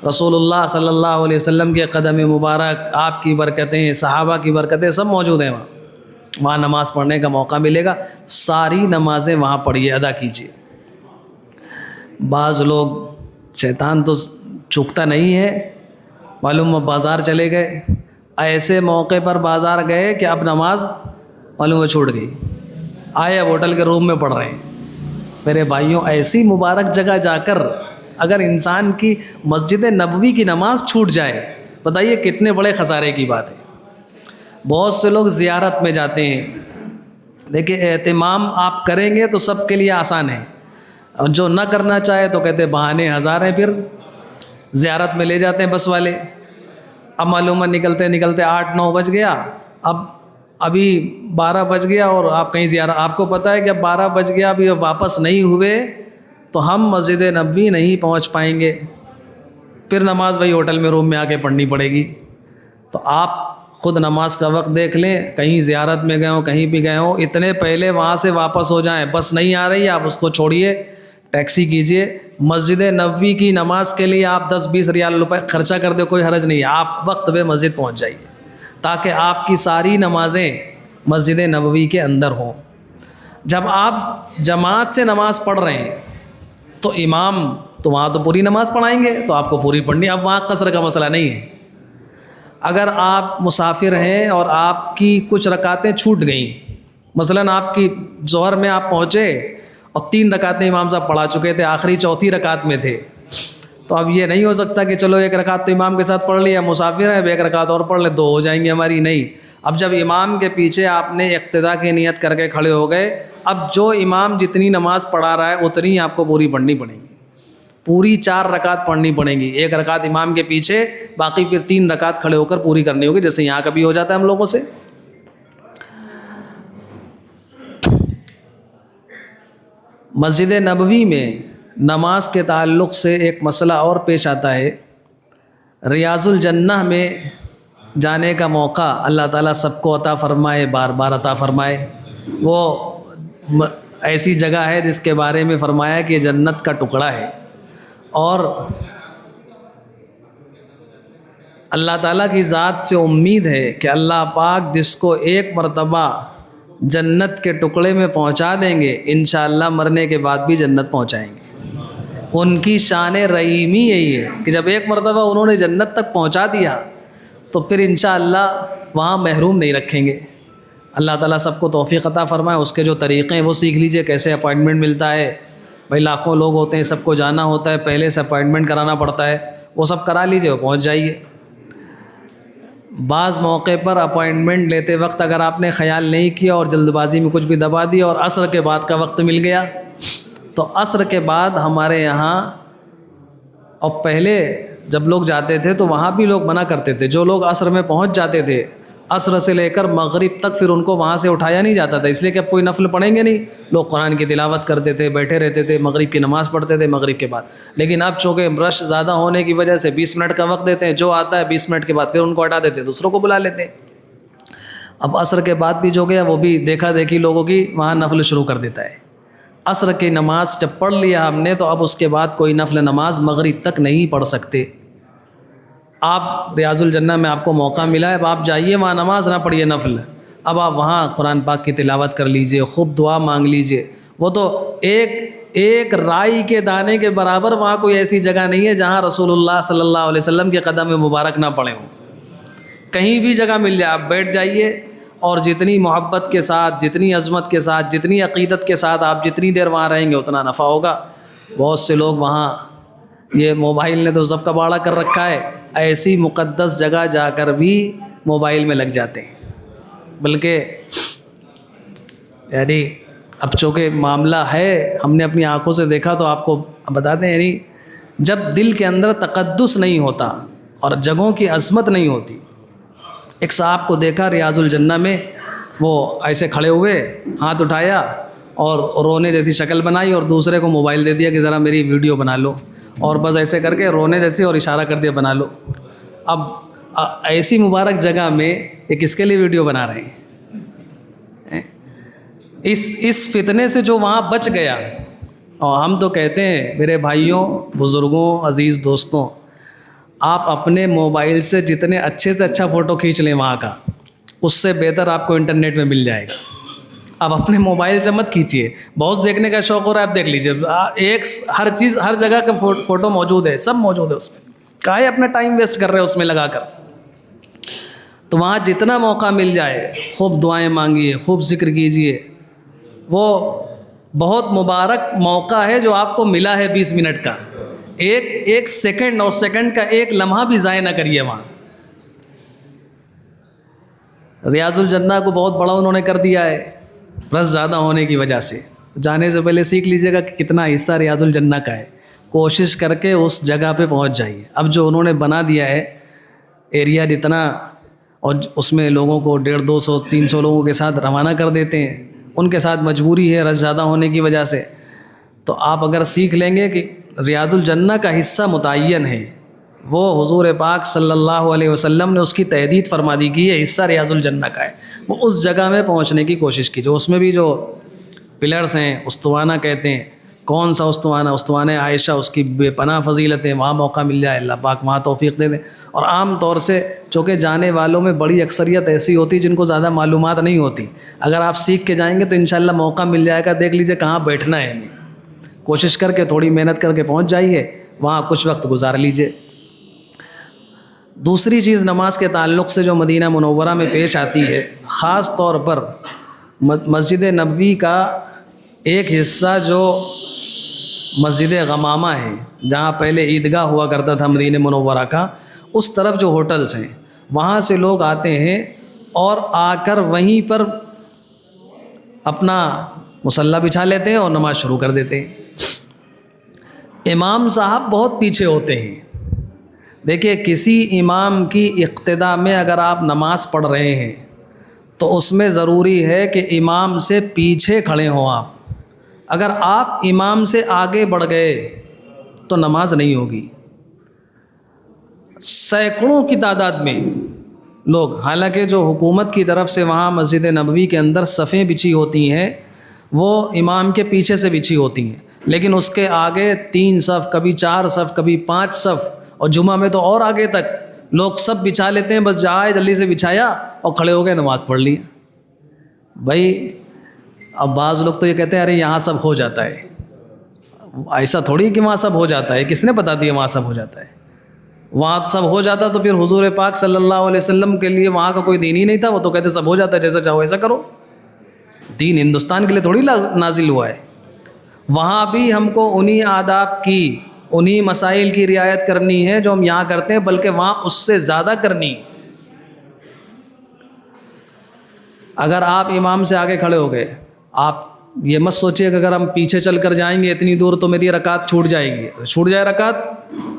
رسول اللہ صلی اللہ علیہ وسلم کے قدم مبارک، آپ کی برکتیں، صحابہ کی برکتیں سب موجود ہیں وہاں نماز پڑھنے کا موقع ملے گا۔ ساری نمازیں وہاں پڑھیے، ادا کیجیے۔ بعض لوگ، شیطان تو چکتا نہیں ہے، معلوم بازار چلے گئے، ایسے موقع پر بازار گئے کہ اب نماز معلوم ہے چھوٹ گئی، آئے اب ہوٹل کے روم میں پڑھ رہے ہیں۔ میرے بھائیوں، ایسی مبارک جگہ جا کر اگر انسان کی مسجد نبوی کی نماز چھوٹ جائے، بتائیے کتنے بڑے خسارے کی بات ہے۔ بہت سے لوگ زیارت میں جاتے ہیں، دیکھیں اہتمام آپ کریں گے تو سب کے لیے آسان ہے، اور جو نہ کرنا چاہے تو کہتے بہانے ہزار ہیں، پھر زیارت میں لے جاتے ہیں بس والے۔ اب معلومات نکلتے نکلتے 8-9 بج گیا، ابھی 12 بج گیا اور آپ کہیں زیارت، آپ کو پتہ ہے کہ اب 12 بج گیا، ابھی واپس نہیں ہوئے تو ہم مسجد نبوی نہیں پہنچ پائیں گے، پھر نماز وہی ہوٹل میں روم میں آ کے پڑھنی پڑے گی۔ تو آپ خود نماز کا وقت دیکھ لیں، کہیں زیارت میں گئے ہوں، کہیں بھی گئے ہوں، اتنے پہلے وہاں سے واپس ہو جائیں۔ بس نہیں آ رہی، آپ اس کو چھوڑیے، ٹیکسی کیجئے، مسجد نبوی کی نماز کے لیے آپ 10-20 ریال روپے خرچہ کر دیں، کوئی حرج نہیں ہے، آپ وقت پہ مسجد پہنچ جائیے تاکہ آپ کی ساری نمازیں مسجد نبوی کے اندر ہوں۔ جب آپ جماعت سے نماز پڑھ رہے ہیں تو امام تو وہاں تو پوری نماز پڑھائیں گے تو آپ کو پوری پڑھنی. اب وہاں قصر کا مسئلہ نہیں ہے. اگر آپ مسافر ہیں اور آپ کی کچھ رکعتیں چھوٹ گئیں, مثلاً آپ کی ظہر میں آپ پہنچے اور 3 رکعتیں امام صاحب پڑھا چکے تھے, آخری چوتھی رکعت میں تھے, تو اب یہ نہیں ہو سکتا کہ چلو 1 رکعت تو امام کے ساتھ پڑھ لیا, مسافر ہیں 1 رکعت اور پڑھ لے 2 ہو جائیں گے ہماری. نہیں, اب جب امام کے پیچھے آپ نے اقتدا کی نیت کر کے کھڑے ہو گئے, اب جو امام جتنی نماز پڑھا رہا ہے اتنی آپ کو پوری پڑھنی پڑیں گی. پوری 4 رکعت پڑھنی پڑیں گی, 1 رکعت امام کے پیچھے, باقی پھر 3 رکعت کھڑے ہو کر پوری کرنی ہوگی, جیسے یہاں کبھی ہو جاتا ہے ہم لوگوں سے. مسجد نبوی میں نماز کے تعلق سے ایک مسئلہ اور پیش آتا ہے. ریاض الجنہ میں جانے کا موقع اللہ تعالیٰ سب کو عطا فرمائے, بار بار عطا فرمائے. وہ ایسی جگہ ہے جس کے بارے میں فرمایا کہ یہ جنت کا ٹکڑا ہے, اور اللہ تعالیٰ کی ذات سے امید ہے کہ اللہ پاک جس کو ایک مرتبہ جنت کے ٹکڑے میں پہنچا دیں گے, انشاءاللہ مرنے کے بعد بھی جنت پہنچائیں گے. ان کی شان رحیمی یہی ہے کہ جب ایک مرتبہ انہوں نے جنت تک پہنچا دیا تو پھر انشاءاللہ وہاں محروم نہیں رکھیں گے. اللہ تعالیٰ سب کو توفیق عطا فرمائے. اس کے جو طریقے ہیں وہ سیکھ لیجئے, کیسے اپائنٹمنٹ ملتا ہے. بھائی لاکھوں لوگ ہوتے ہیں, سب کو جانا ہوتا ہے, پہلے سے اپائنٹمنٹ کرانا پڑتا ہے, وہ سب کرا لیجئے, وہ پہنچ جائیے. بعض موقع پر اپائنٹمنٹ لیتے وقت اگر آپ نے خیال نہیں کیا اور جلد بازی میں کچھ بھی دبا دیا اور عصر کے بعد کا وقت مل گیا, تو عصر کے بعد ہمارے یہاں, اور پہلے جب لوگ جاتے تھے تو وہاں بھی لوگ منع کرتے تھے. جو لوگ عصر میں پہنچ جاتے تھے, عصر سے لے کر مغرب تک پھر ان کو وہاں سے اٹھایا نہیں جاتا تھا, اس لیے کہ اب کوئی نفل پڑھیں گے نہیں. لوگ قرآن کی تلاوت کرتے تھے, بیٹھے رہتے تھے, مغرب کی نماز پڑھتے تھے مغرب کے بعد. لیکن اب چونکہ رش زیادہ ہونے کی وجہ سے 20 منٹ کا وقت دیتے ہیں, جو آتا ہے 20 منٹ کے بعد پھر ان کو ہٹا دیتے, دوسروں کو بلا لیتے ہیں. اب عصر کے بعد بھی جو گیا وہ بھی دیکھا دیکھی لوگوں کی وہاں نفل شروع کر دیتا ہے. عصر کی نماز جب پڑھ لیا ہم نے تو اب اس کے بعد کوئی نفل نماز مغرب تک نہیں پڑھ سکتے. آپ ریاض الجنہ میں آپ کو موقع ملا ہے, اب آپ جائیے وہاں نماز نہ پڑھیے نفل, اب آپ وہاں قرآن پاک کی تلاوت کر لیجئے, خوب دعا مانگ لیجئے. وہ تو ایک رائی کے دانے کے برابر وہاں کوئی ایسی جگہ نہیں ہے جہاں رسول اللہ صلی اللہ علیہ وسلم کے قدم مبارک نہ پڑے ہوں. کہیں بھی جگہ مل جائے آپ بیٹھ جائیے, اور جتنی محبت کے ساتھ, جتنی عظمت کے ساتھ, جتنی عقیدت کے ساتھ آپ جتنی دیر وہاں رہیں گے اتنا نفع ہوگا. بہت سے لوگ وہاں, یہ موبائل نے تو سب کا باڑا کر رکھا ہے, ایسی مقدس جگہ جا کر بھی موبائل میں لگ جاتے ہیں. بلکہ یعنی اب چونکہ معاملہ ہے, ہم نے اپنی آنکھوں سے دیکھا تو آپ کو بتاتے ہیں, یعنی جب دل کے اندر تقدس نہیں ہوتا اور جگہوں کی عظمت نہیں ہوتی. ایک صاحب کو دیکھا ریاض الجنہ میں, وہ ایسے کھڑے ہوئے, ہاتھ اٹھایا اور رونے جیسی شکل بنائی اور دوسرے کو موبائل دے دیا کہ ذرا میری ویڈیو بنا لو, اور بس ایسے کر کے رونے جیسی اور اشارہ کر دیا بنا لو. اب ایسی مبارک جگہ میں یہ کس کے لیے ویڈیو بنا رہے ہیں؟ اس فتنے سے جو وہاں بچ گیا. اور ہم تو کہتے ہیں میرے بھائیوں, بزرگوں, عزیز دوستوں, آپ اپنے موبائل سے جتنے اچھے سے اچھا فوٹو کھینچ لیں وہاں کا, اس سے بہتر آپ کو انٹرنیٹ میں مل جائے گا. اب اپنے موبائل سے مت کھینچیے. بہت دیکھنے کا شوق ہو رہا ہے, آپ دیکھ لیجیے, ہر چیز ہر جگہ کا فوٹو موجود ہے, سب موجود ہے اس میں. کاہے اپنا ٹائم ویسٹ کر رہے ہیں اس میں لگا کر. تو وہاں جتنا موقع مل جائے خوب دعائیں مانگیے, خوب ذکر کیجیے. وہ بہت مبارک موقع ہے جو آپ کو ملا ہے 20 منٹ کا. ایک سیکنڈ اور سیکنڈ کا ایک لمحہ بھی ضائع نہ کریے وہاں. ریاض الجنہ کو بہت بڑا انہوں نے کر دیا ہے رش زیادہ ہونے کی وجہ سے. جانے سے پہلے سیکھ لیجیے گا کہ کتنا حصہ ریاض الجنہ کا ہے. کوشش کر کے اس جگہ پہ پہنچ جائیے. اب جو انہوں نے بنا دیا ہے ایریا جتنا, اور اس میں لوگوں کو 150, 200, 300 لوگوں کے ساتھ روانہ کر دیتے ہیں, ان کے ساتھ مجبوری ہے رش زیادہ ہونے کی وجہ سے. تو آپ اگر سیکھ لیں گے کہ ریاض الجنہ کا حصہ متعین ہے, وہ حضور پاک صلی اللہ علیہ وسلم نے اس کی تحدید فرما دی کہ یہ حصہ ریاض الجنہ کا ہے, وہ اس جگہ میں پہنچنے کی کوشش کیجیے. اس میں بھی جو پلرز ہیں, استوانہ کہتے ہیں. کون سا استوانہ؟ استوانہ عائشہ, اس کی بے پناہ فضیلت ہے. وہاں موقع مل جائے, اللہ پاک وہاں توفیق دے دیں. اور عام طور سے چونکہ جانے والوں میں بڑی اکثریت ایسی ہوتی جن کو زیادہ معلومات نہیں ہوتی, اگر آپ سیکھ کے جائیں گے تو انشاءاللہ موقع مل جائے گا. دیکھ لیجیے کہاں بیٹھنا ہے ہمیں, کوشش کر کے تھوڑی محنت کر کے پہنچ جائیے, وہاں کچھ وقت گزار لیجیے. دوسری چیز نماز کے تعلق سے جو مدینہ منورہ میں پیش آتی ہے, خاص طور پر مسجد نبوی کا ایک حصہ جو مسجد غمامہ ہے, جہاں پہلے عیدگاہ ہوا کرتا تھا مدینہ منورہ کا, اس طرف جو ہوٹلز ہیں وہاں سے لوگ آتے ہیں اور آ کر وہیں پر اپنا مصلی بچھا لیتے ہیں اور نماز شروع کر دیتے ہیں. امام صاحب بہت پیچھے ہوتے ہیں. دیکھیے, کسی امام کی اقتداء میں اگر آپ نماز پڑھ رہے ہیں تو اس میں ضروری ہے کہ امام سے پیچھے کھڑے ہوں آپ. اگر آپ امام سے آگے بڑھ گئے تو نماز نہیں ہوگی. سینکڑوں کی تعداد میں لوگ, حالانکہ جو حکومت کی طرف سے وہاں مسجد نبوی کے اندر صفیں بچھی ہوتی ہیں وہ امام کے پیچھے سے بچھی ہوتی ہیں, لیکن اس کے آگے 3 صف, کبھی 4 صف, کبھی 5 صف, اور جمعہ میں تو اور آگے تک لوگ سب بچھا لیتے ہیں. بس جائے جلدی سے بچھایا اور کھڑے ہو گئے, نماز پڑھ لی. بھائی اب بعض لوگ تو یہ کہتے ہیں ارے یہاں سب ہو جاتا ہے. ایسا تھوڑی کہ وہاں سب ہو جاتا ہے, کس نے بتا دیا وہاں سب ہو جاتا ہے؟ وہاں سب ہو جاتا تو پھر حضور پاک صلی اللہ علیہ وسلم کے لیے وہاں کا کوئی دین ہی نہیں تھا. وہ تو کہتے سب ہو جاتا ہے, جیسا چاہو ایسا کرو. دین ہندوستان کے لیے تھوڑی نازل ہوا ہے. وہاں بھی ہم کو انہی آداب کی, انہی مسائل کی رعایت کرنی ہے جو ہم یہاں کرتے ہیں, بلکہ وہاں اس سے زیادہ کرنی ہے. اگر آپ امام سے آگے کھڑے ہو گئے, آپ یہ مت سوچیے کہ اگر ہم پیچھے چل کر جائیں گے اتنی دور تو میری رکعت چھوٹ جائے گی. چھوٹ جائے رکعت,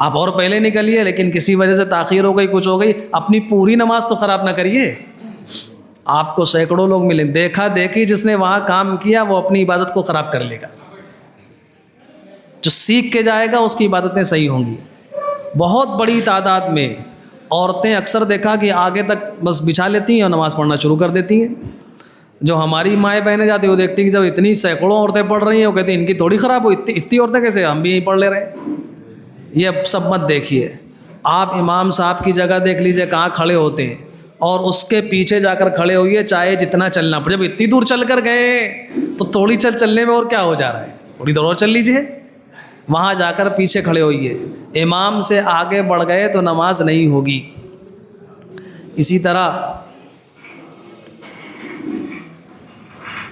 آپ اور پہلے نکلیے, لیکن کسی وجہ سے تاخیر ہو گئی, کچھ ہو گئی, اپنی پوری نماز تو خراب نہ کریے. آپ کو سینکڑوں لوگ ملیں, دیکھا دیکھی جس نے وہاں کام کیا وہ اپنی عبادت کو خراب کر لے گا. جو سیکھ کے جائے گا اس کی عبادتیں صحیح ہوں گی. بہت بڑی تعداد میں عورتیں اکثر دیکھا کہ آگے تک بس بچھا لیتی ہیں اور نماز پڑھنا شروع کر دیتی ہیں. جو ہماری مائیں بہنیں جاتی ہیں وہ دیکھتی ہیں کہ جب اتنی سینکڑوں عورتیں پڑھ رہی ہیں, وہ کہتی ہیں ان کی تھوڑی خراب ہو, اتنی عورتیں کیسے, ہم بھی یہیں پڑھ لے رہے ہیں. یہ سب مت دیکھیے. آپ امام صاحب کی جگہ دیکھ لیجئے کہاں کھڑے ہوتے ہیں, اور اس کے پیچھے جا کر کھڑے ہوئیے, چاہے جتنا چلنا پڑے. جب اتنی دور چل کر گئے تو تھوڑی چلنے میں اور کیا ہو جا رہا ہے, تھوڑی دور اور چل لیجئے. وہاں جا کر پیچھے کھڑے ہوئیے. امام سے آگے بڑھ گئے تو نماز نہیں ہوگی. اسی طرح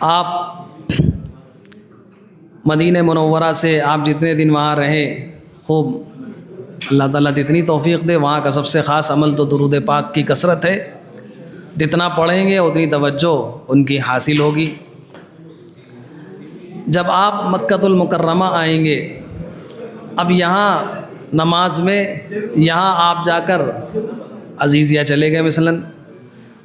آپ مدینہ منورہ سے آپ جتنے دن وہاں رہیں, خوب اللہ تعالیٰ جتنی توفیق دے, وہاں کا سب سے خاص عمل تو درود پاک کی کثرت ہے. جتنا پڑھیں گے اتنی توجہ ان کی حاصل ہوگی. جب آپ مکۃ المکرمہ آئیں گے, اب یہاں نماز میں یہاں آپ جا کر عزیزیہ چلے گئے مثلاً,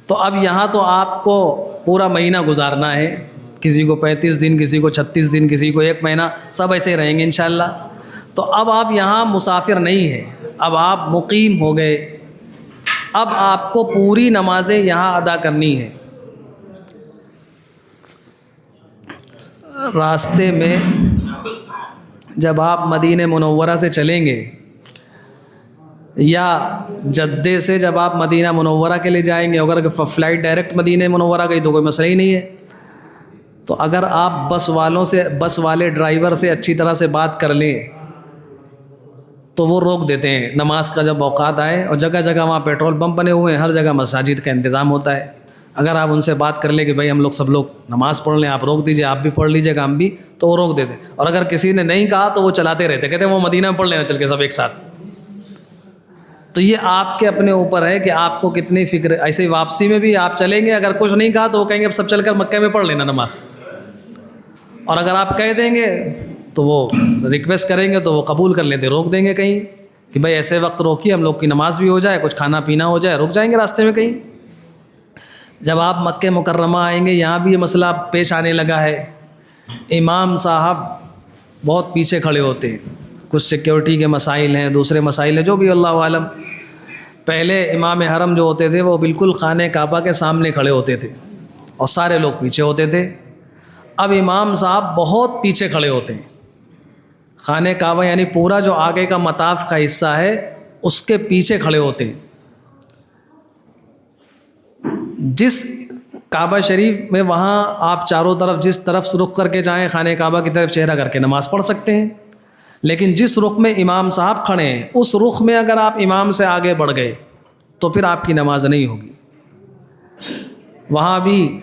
تو اب یہاں تو آپ کو پورا مہینہ گزارنا ہے. کسی کو 35 دن, کسی کو 36 دن, کسی کو 1 مہینہ, سب ایسے ہی رہیں گے انشاءاللہ. تو اب آپ یہاں مسافر نہیں ہیں, اب آپ مقیم ہو گئے. اب آپ کو پوری نمازیں یہاں ادا کرنی ہے. راستے میں جب آپ مدینہ منورہ سے چلیں گے یا جدے سے جب آپ مدینہ منورہ کے لیے جائیں گے, اگر فلائٹ ڈائریکٹ مدینہ منورہ گئی تو کوئی مسئلہ ہی نہیں ہے. تو اگر آپ بس والے ڈرائیور سے اچھی طرح سے بات کر لیں تو وہ روک دیتے ہیں نماز کا جب اوقات آئے. اور جگہ جگہ وہاں پیٹرول پمپ بنے ہوئے ہیں, ہر جگہ مساجد کا انتظام ہوتا ہے. اگر آپ ان سے بات کر لیں کہ بھائی ہم لوگ سب لوگ نماز پڑھ لیں, آپ روک دیجئے, آپ بھی پڑھ لیجئے گا, ہم بھی, تو وہ روک دیتے. اور اگر کسی نے نہیں کہا تو وہ چلاتے رہتے, کہتے ہیں وہ مدینہ میں پڑھ لینا چل کے سب ایک ساتھ. تو یہ آپ کے اپنے اوپر ہے کہ آپ کو کتنی فکر. ایسے ہی واپسی میں بھی آپ چلیں گے, اگر کچھ نہیں کہا تو وہ کہیں گے اب سب چل کر مکہ میں پڑھ لینا نماز. اور اگر آپ کہہ دیں گے تو وہ ریکویسٹ کریں گے تو وہ قبول کر لیتے, روک دیں گے کہیں کہ بھائی ایسے وقت روکیے, ہم لوگ کی نماز بھی ہو جائے, کچھ کھانا پینا ہو جائے, رک جائیں گے راستے میں کہیں. جب آپ مکہ مکرمہ آئیں گے, یہاں بھی یہ مسئلہ پیش آنے لگا ہے. امام صاحب بہت پیچھے کھڑے ہوتے ہیں, کچھ سیکیورٹی کے مسائل ہیں, دوسرے مسائل ہیں, جو بھی اللہ عالم. پہلے امام حرم جو ہوتے تھے وہ بالکل خانہ کعبہ کے سامنے کھڑے ہوتے تھے اور سارے لوگ پیچھے ہوتے تھے. اب امام صاحب بہت پیچھے کھڑے ہوتے ہیں. خانہ کعبہ یعنی پورا جو آگے کا مطاف کا حصہ ہے اس کے پیچھے کھڑے ہوتے ہیں. جس کعبہ شریف میں وہاں آپ چاروں طرف جس طرف سے رخ کر کے چاہیں خانہ کعبہ کی طرف چہرہ کر کے نماز پڑھ سکتے ہیں، لیکن جس رخ میں امام صاحب کھڑے ہیں اس رخ میں اگر آپ امام سے آگے بڑھ گئے تو پھر آپ کی نماز نہیں ہوگی۔ وہاں بھی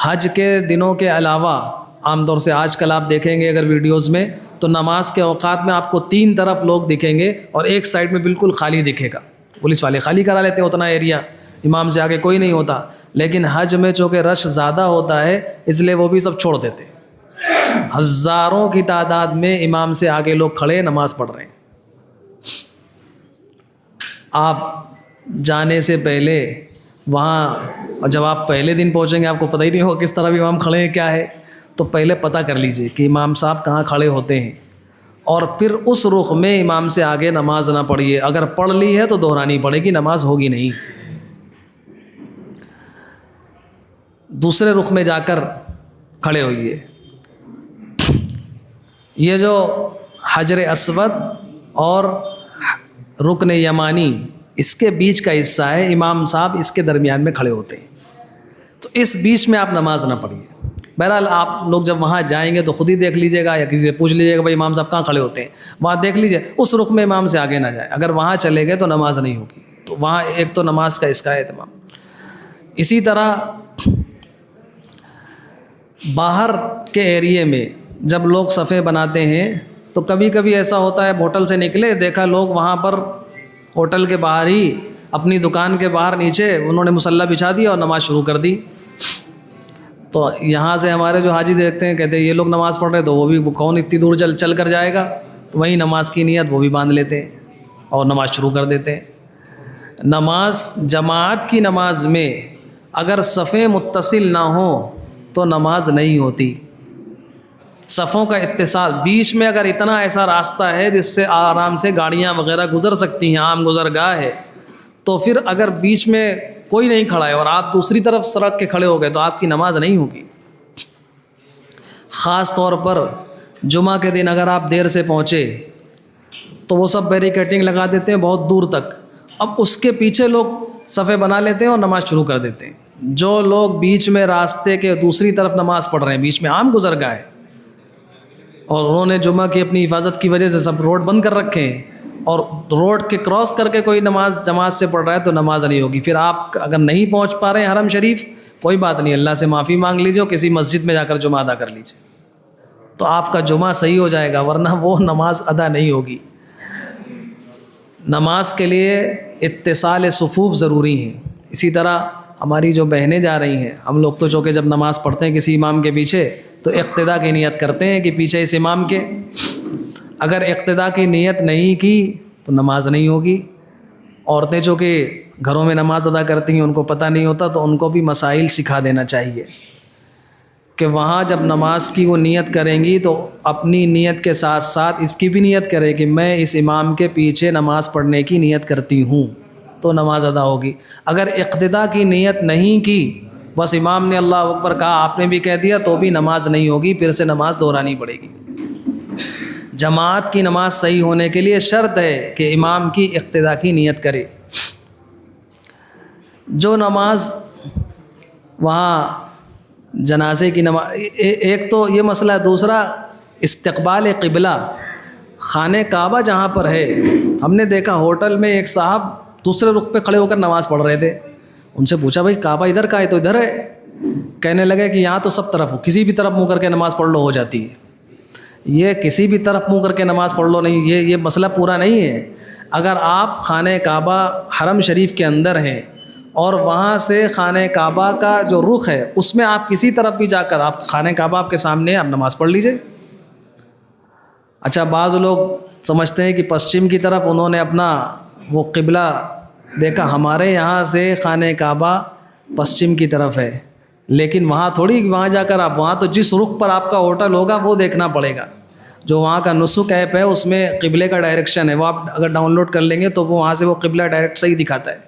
حج کے دنوں کے علاوہ عام طور سے آج کل آپ دیکھیں گے اگر ویڈیوز میں تو نماز کے اوقات میں آپ کو 3 طرف لوگ دکھیں گے اور ایک سائڈ میں بالکل خالی دکھے گا، پولیس والے خالی کرا لیتے ہیں اتنا ایریا، امام سے آگے کوئی نہیں ہوتا، لیکن حج میں چونکہ رش زیادہ ہوتا ہے اس لیے وہ بھی سب چھوڑ دیتے ہیں، ہزاروں کی تعداد میں امام سے آگے لوگ کھڑے نماز پڑھ رہے ہیں۔ آپ جانے سے پہلے وہاں جب آپ پہلے دن پہنچیں گے آپ کو پتہ ہی نہیں ہوگا کس طرح امام کھڑے ہیں کیا ہے، تو پہلے پتہ کر لیجئے کہ امام صاحب کہاں کھڑے ہوتے ہیں اور پھر اس رخ میں امام سے آگے نماز نہ پڑھیے، اگر پڑھ لی ہے تو دہرانی پڑے گی، نماز ہوگی نہیں۔ دوسرے رخ میں جا کر کھڑے ہوئیے۔ یہ جو حجر اسود اور رکن یمانی اس کے بیچ کا حصہ ہے، امام صاحب اس کے درمیان میں کھڑے ہوتے ہیں، تو اس بیچ میں آپ نماز نہ پڑھیے۔ بہرحال آپ لوگ جب وہاں جائیں گے تو خود ہی دیکھ لیجیے گا یا کسی سے پوچھ لیجیے گا بھائی امام صاحب کہاں کھڑے ہوتے ہیں، وہاں دیکھ لیجیے اس رخ میں امام سے آگے نہ جائے، اگر وہاں چلے گئے تو نماز نہیں ہوگی۔ تو وہاں ایک تو نماز کا اس کا اہتمام۔ اسی طرح باہر کے ایریے میں جب لوگ صفیں بناتے ہیں تو کبھی کبھی ایسا ہوتا ہے ہوٹل سے نکلے دیکھا لوگ وہاں پر ہوٹل کے باہر ہی اپنی دکان کے باہر نیچے انہوں نے مصلی بچھا دیا اور نماز شروع کر دی، تو یہاں سے ہمارے جو حاجی دیکھتے ہیں کہتے ہیں یہ لوگ نماز پڑھ رہے تو وہ بھی کون اتنی دور چل کر جائے گا، تو وہیں نماز کی نیت وہ بھی باندھ لیتے ہیں اور نماز شروع کر دیتے ہیں۔ نماز جماعت کی نماز میں اگر صفیں متصل نہ ہوں تو نماز نہیں ہوتی۔ صفوں کا اتصال، بیچ میں اگر اتنا ایسا راستہ ہے جس سے آرام سے گاڑیاں وغیرہ گزر سکتی ہیں، عام گزرگاہ ہے، تو پھر اگر بیچ میں کوئی نہیں کھڑا ہے اور آپ دوسری طرف سڑک کے کھڑے ہو گئے تو آپ کی نماز نہیں ہوگی۔ خاص طور پر جمعہ کے دن اگر آپ دیر سے پہنچے تو وہ سب بیریکیڈنگ لگا دیتے ہیں بہت دور تک، اب اس کے پیچھے لوگ صفیں بنا لیتے ہیں اور نماز شروع کر دیتے ہیں۔ جو لوگ بیچ میں راستے کے دوسری طرف نماز پڑھ رہے ہیں، بیچ میں عام گزرگاہ ہے اور انہوں نے جمعہ کی اپنی حفاظت کی وجہ سے سب روڈ بند کر رکھے ہیں اور روڈ کے کراس کر کے کوئی نماز جماعت سے پڑھ رہا ہے تو نماز نہیں ہوگی۔ پھر آپ اگر نہیں پہنچ پا رہے ہیں حرم شریف، کوئی بات نہیں، اللہ سے معافی مانگ لیجیے اور کسی مسجد میں جا کر جمعہ ادا کر لیجیے تو آپ کا جمعہ صحیح ہو جائے گا، ورنہ وہ نماز ادا نہیں ہوگی۔ نماز کے لیے اتصال صفوف ضروری ہیں۔ اسی طرح ہماری جو بہنیں جا رہی ہیں، ہم لوگ تو چونکہ جب نماز پڑھتے ہیں کسی امام کے پیچھے تو اقتداء کی نیت کرتے ہیں کہ پیچھے اس امام کے، اگر اقتداء کی نیت نہیں کی تو نماز نہیں ہوگی۔ عورتیں جو کہ گھروں میں نماز ادا کرتی ہیں ان کو پتہ نہیں ہوتا تو ان کو بھی مسائل سکھا دینا چاہیے کہ وہاں جب نماز کی وہ نیت کریں گی تو اپنی نیت کے ساتھ ساتھ اس کی بھی نیت کرے کہ میں اس امام کے پیچھے نماز پڑھنے کی نیت کرتی ہوں تو نماز ادا ہوگی۔ اگر اقتداء کی نیت نہیں کی، بس امام نے اللہ اکبر کہا آپ نے بھی کہہ دیا تو بھی نماز نہیں ہوگی، پھر سے نماز دہرانی پڑے گی۔ جماعت کی نماز صحیح ہونے کے لیے شرط ہے کہ امام کی اقتداء کی نیت کرے۔ جو نماز وہاں جنازے کی نماز، ایک تو یہ مسئلہ ہے، دوسرا استقبال قبلہ۔ خانہ کعبہ جہاں پر ہے، ہم نے دیکھا ہوٹل میں ایک صاحب دوسرے رخ پہ کھڑے ہو کر نماز پڑھ رہے تھے، ان سے پوچھا بھائی کعبہ ادھر کا ہے تو ادھر ہے، کہنے لگے کہ یہاں تو سب طرف ہو، کسی بھی طرف منہ کر کے نماز پڑھ لو ہو جاتی ہے۔ یہ کسی بھی طرف منہ کر کے نماز پڑھ لو نہیں، یہ مسئلہ پورا نہیں ہے۔ اگر آپ خانہ کعبہ حرم شریف کے اندر ہیں اور وہاں سے خانہ کعبہ کا جو رخ ہے اس میں آپ کسی طرف بھی جا کر، آپ خانہ کعبہ آپ کے سامنے آپ نماز پڑھ لیجئے۔ اچھا، بعض لوگ سمجھتے ہیں کہ پشچم کی طرف انہوں نے اپنا وہ قبلہ دیکھا، ہمارے یہاں سے خانہ کعبہ پشچم کی طرف ہے، لیکن وہاں تھوڑی، وہاں جا کر آپ، وہاں تو جس رخ پر آپ کا ہوٹل ہوگا وہ دیکھنا پڑے گا۔ جو وہاں کا نسک ایپ ہے اس میں قبلے کا ڈائریکشن ہے، وہ آپ اگر ڈاؤن لوڈ کر لیں گے تو وہ وہاں سے وہ قبلہ ڈائریکٹ صحیح دکھاتا ہے،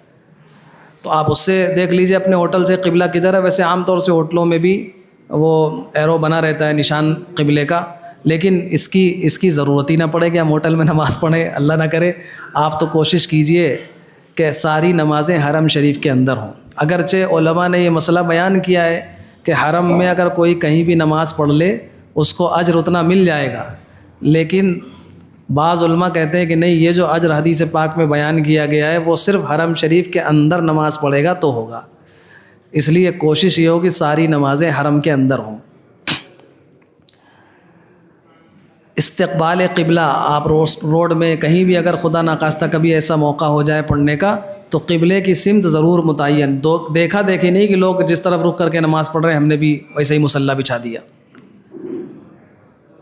تو آپ اس سے دیکھ لیجئے اپنے ہوٹل سے قبلہ کدھر ہے۔ ویسے عام طور سے ہوٹلوں میں بھی وہ ایرو بنا رہتا ہے نشان قبلے کا، لیکن اس کی ضرورت ہی نہ پڑے کہ ہم ہوٹل میں نماز پڑھیں، اللہ نہ کرے۔ آپ تو کوشش کیجئے کہ ساری نمازیں حرم شریف کے اندر ہوں۔ اگرچہ علماء نے یہ مسئلہ بیان کیا ہے کہ حرم میں اگر کوئی کہیں بھی نماز پڑھ لے اس کو اجر اتنا مل جائے گا، لیکن بعض علماء کہتے ہیں کہ نہیں، یہ جو اجر حدیث پاک میں بیان کیا گیا ہے وہ صرف حرم شریف کے اندر نماز پڑھے گا تو ہوگا، اس لیے کوشش یہ ہو کہ ساری نمازیں حرم کے اندر ہوں۔ استقبال قبلہ، آپ روڈ میں کہیں بھی اگر خدا نخواستہ کبھی ایسا موقع ہو جائے پڑھنے کا تو قبلے کی سمت ضرور متعین، دیکھا دیکھی نہیں کہ لوگ جس طرف رک کر کے نماز پڑھ رہے ہیں ہم نے بھی ویسے ہی مصلی بچھا دیا۔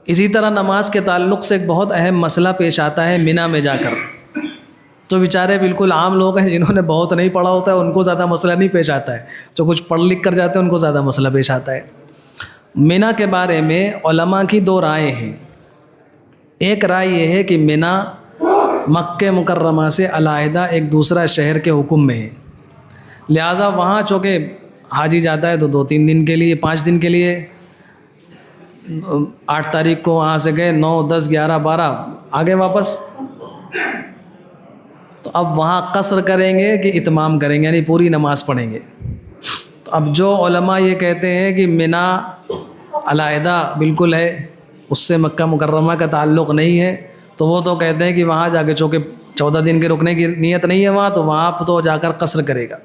اسی طرح نماز کے تعلق سے ایک بہت اہم مسئلہ پیش آتا ہے منی میں جا کر، تو بیچارے بالکل عام لوگ ہیں جنہوں نے بہت نہیں پڑھا ہوتا ہے ان کو زیادہ مسئلہ نہیں پیش آتا ہے، جو کچھ پڑھ لکھ کر جاتے ہیں ان کو زیادہ مسئلہ پیش آتا ہے۔ منی کے بارے میں علماء کی دو رائے ہیں۔ ایک رائے یہ ہے کہ منی مکہ مکرمہ سے علیحدہ ایک دوسرا شہر کے حکم میں ہے، لہٰذا وہاں چونکہ حاجی جاتا ہے تو 2-3 دن کے لیے، 5 دن کے لیے، 8 تاریخ کو وہاں سے گئے، 9 10 11 12 آگے واپس، تو اب وہاں قصر کریں گے کہ اتمام کریں گے، یعنی پوری نماز پڑھیں گے۔ تو اب جو علماء یہ کہتے ہیں کہ منی علیحدہ بالکل ہے، اس سے مکہ مکرمہ کا تعلق نہیں ہے، تو وہ تو کہتے ہیں کہ وہاں جا کے چونکہ 14 دن کے رکنے کی نیت نہیں ہے وہاں، تو وہاں تو جا کر قصر کرے گا۔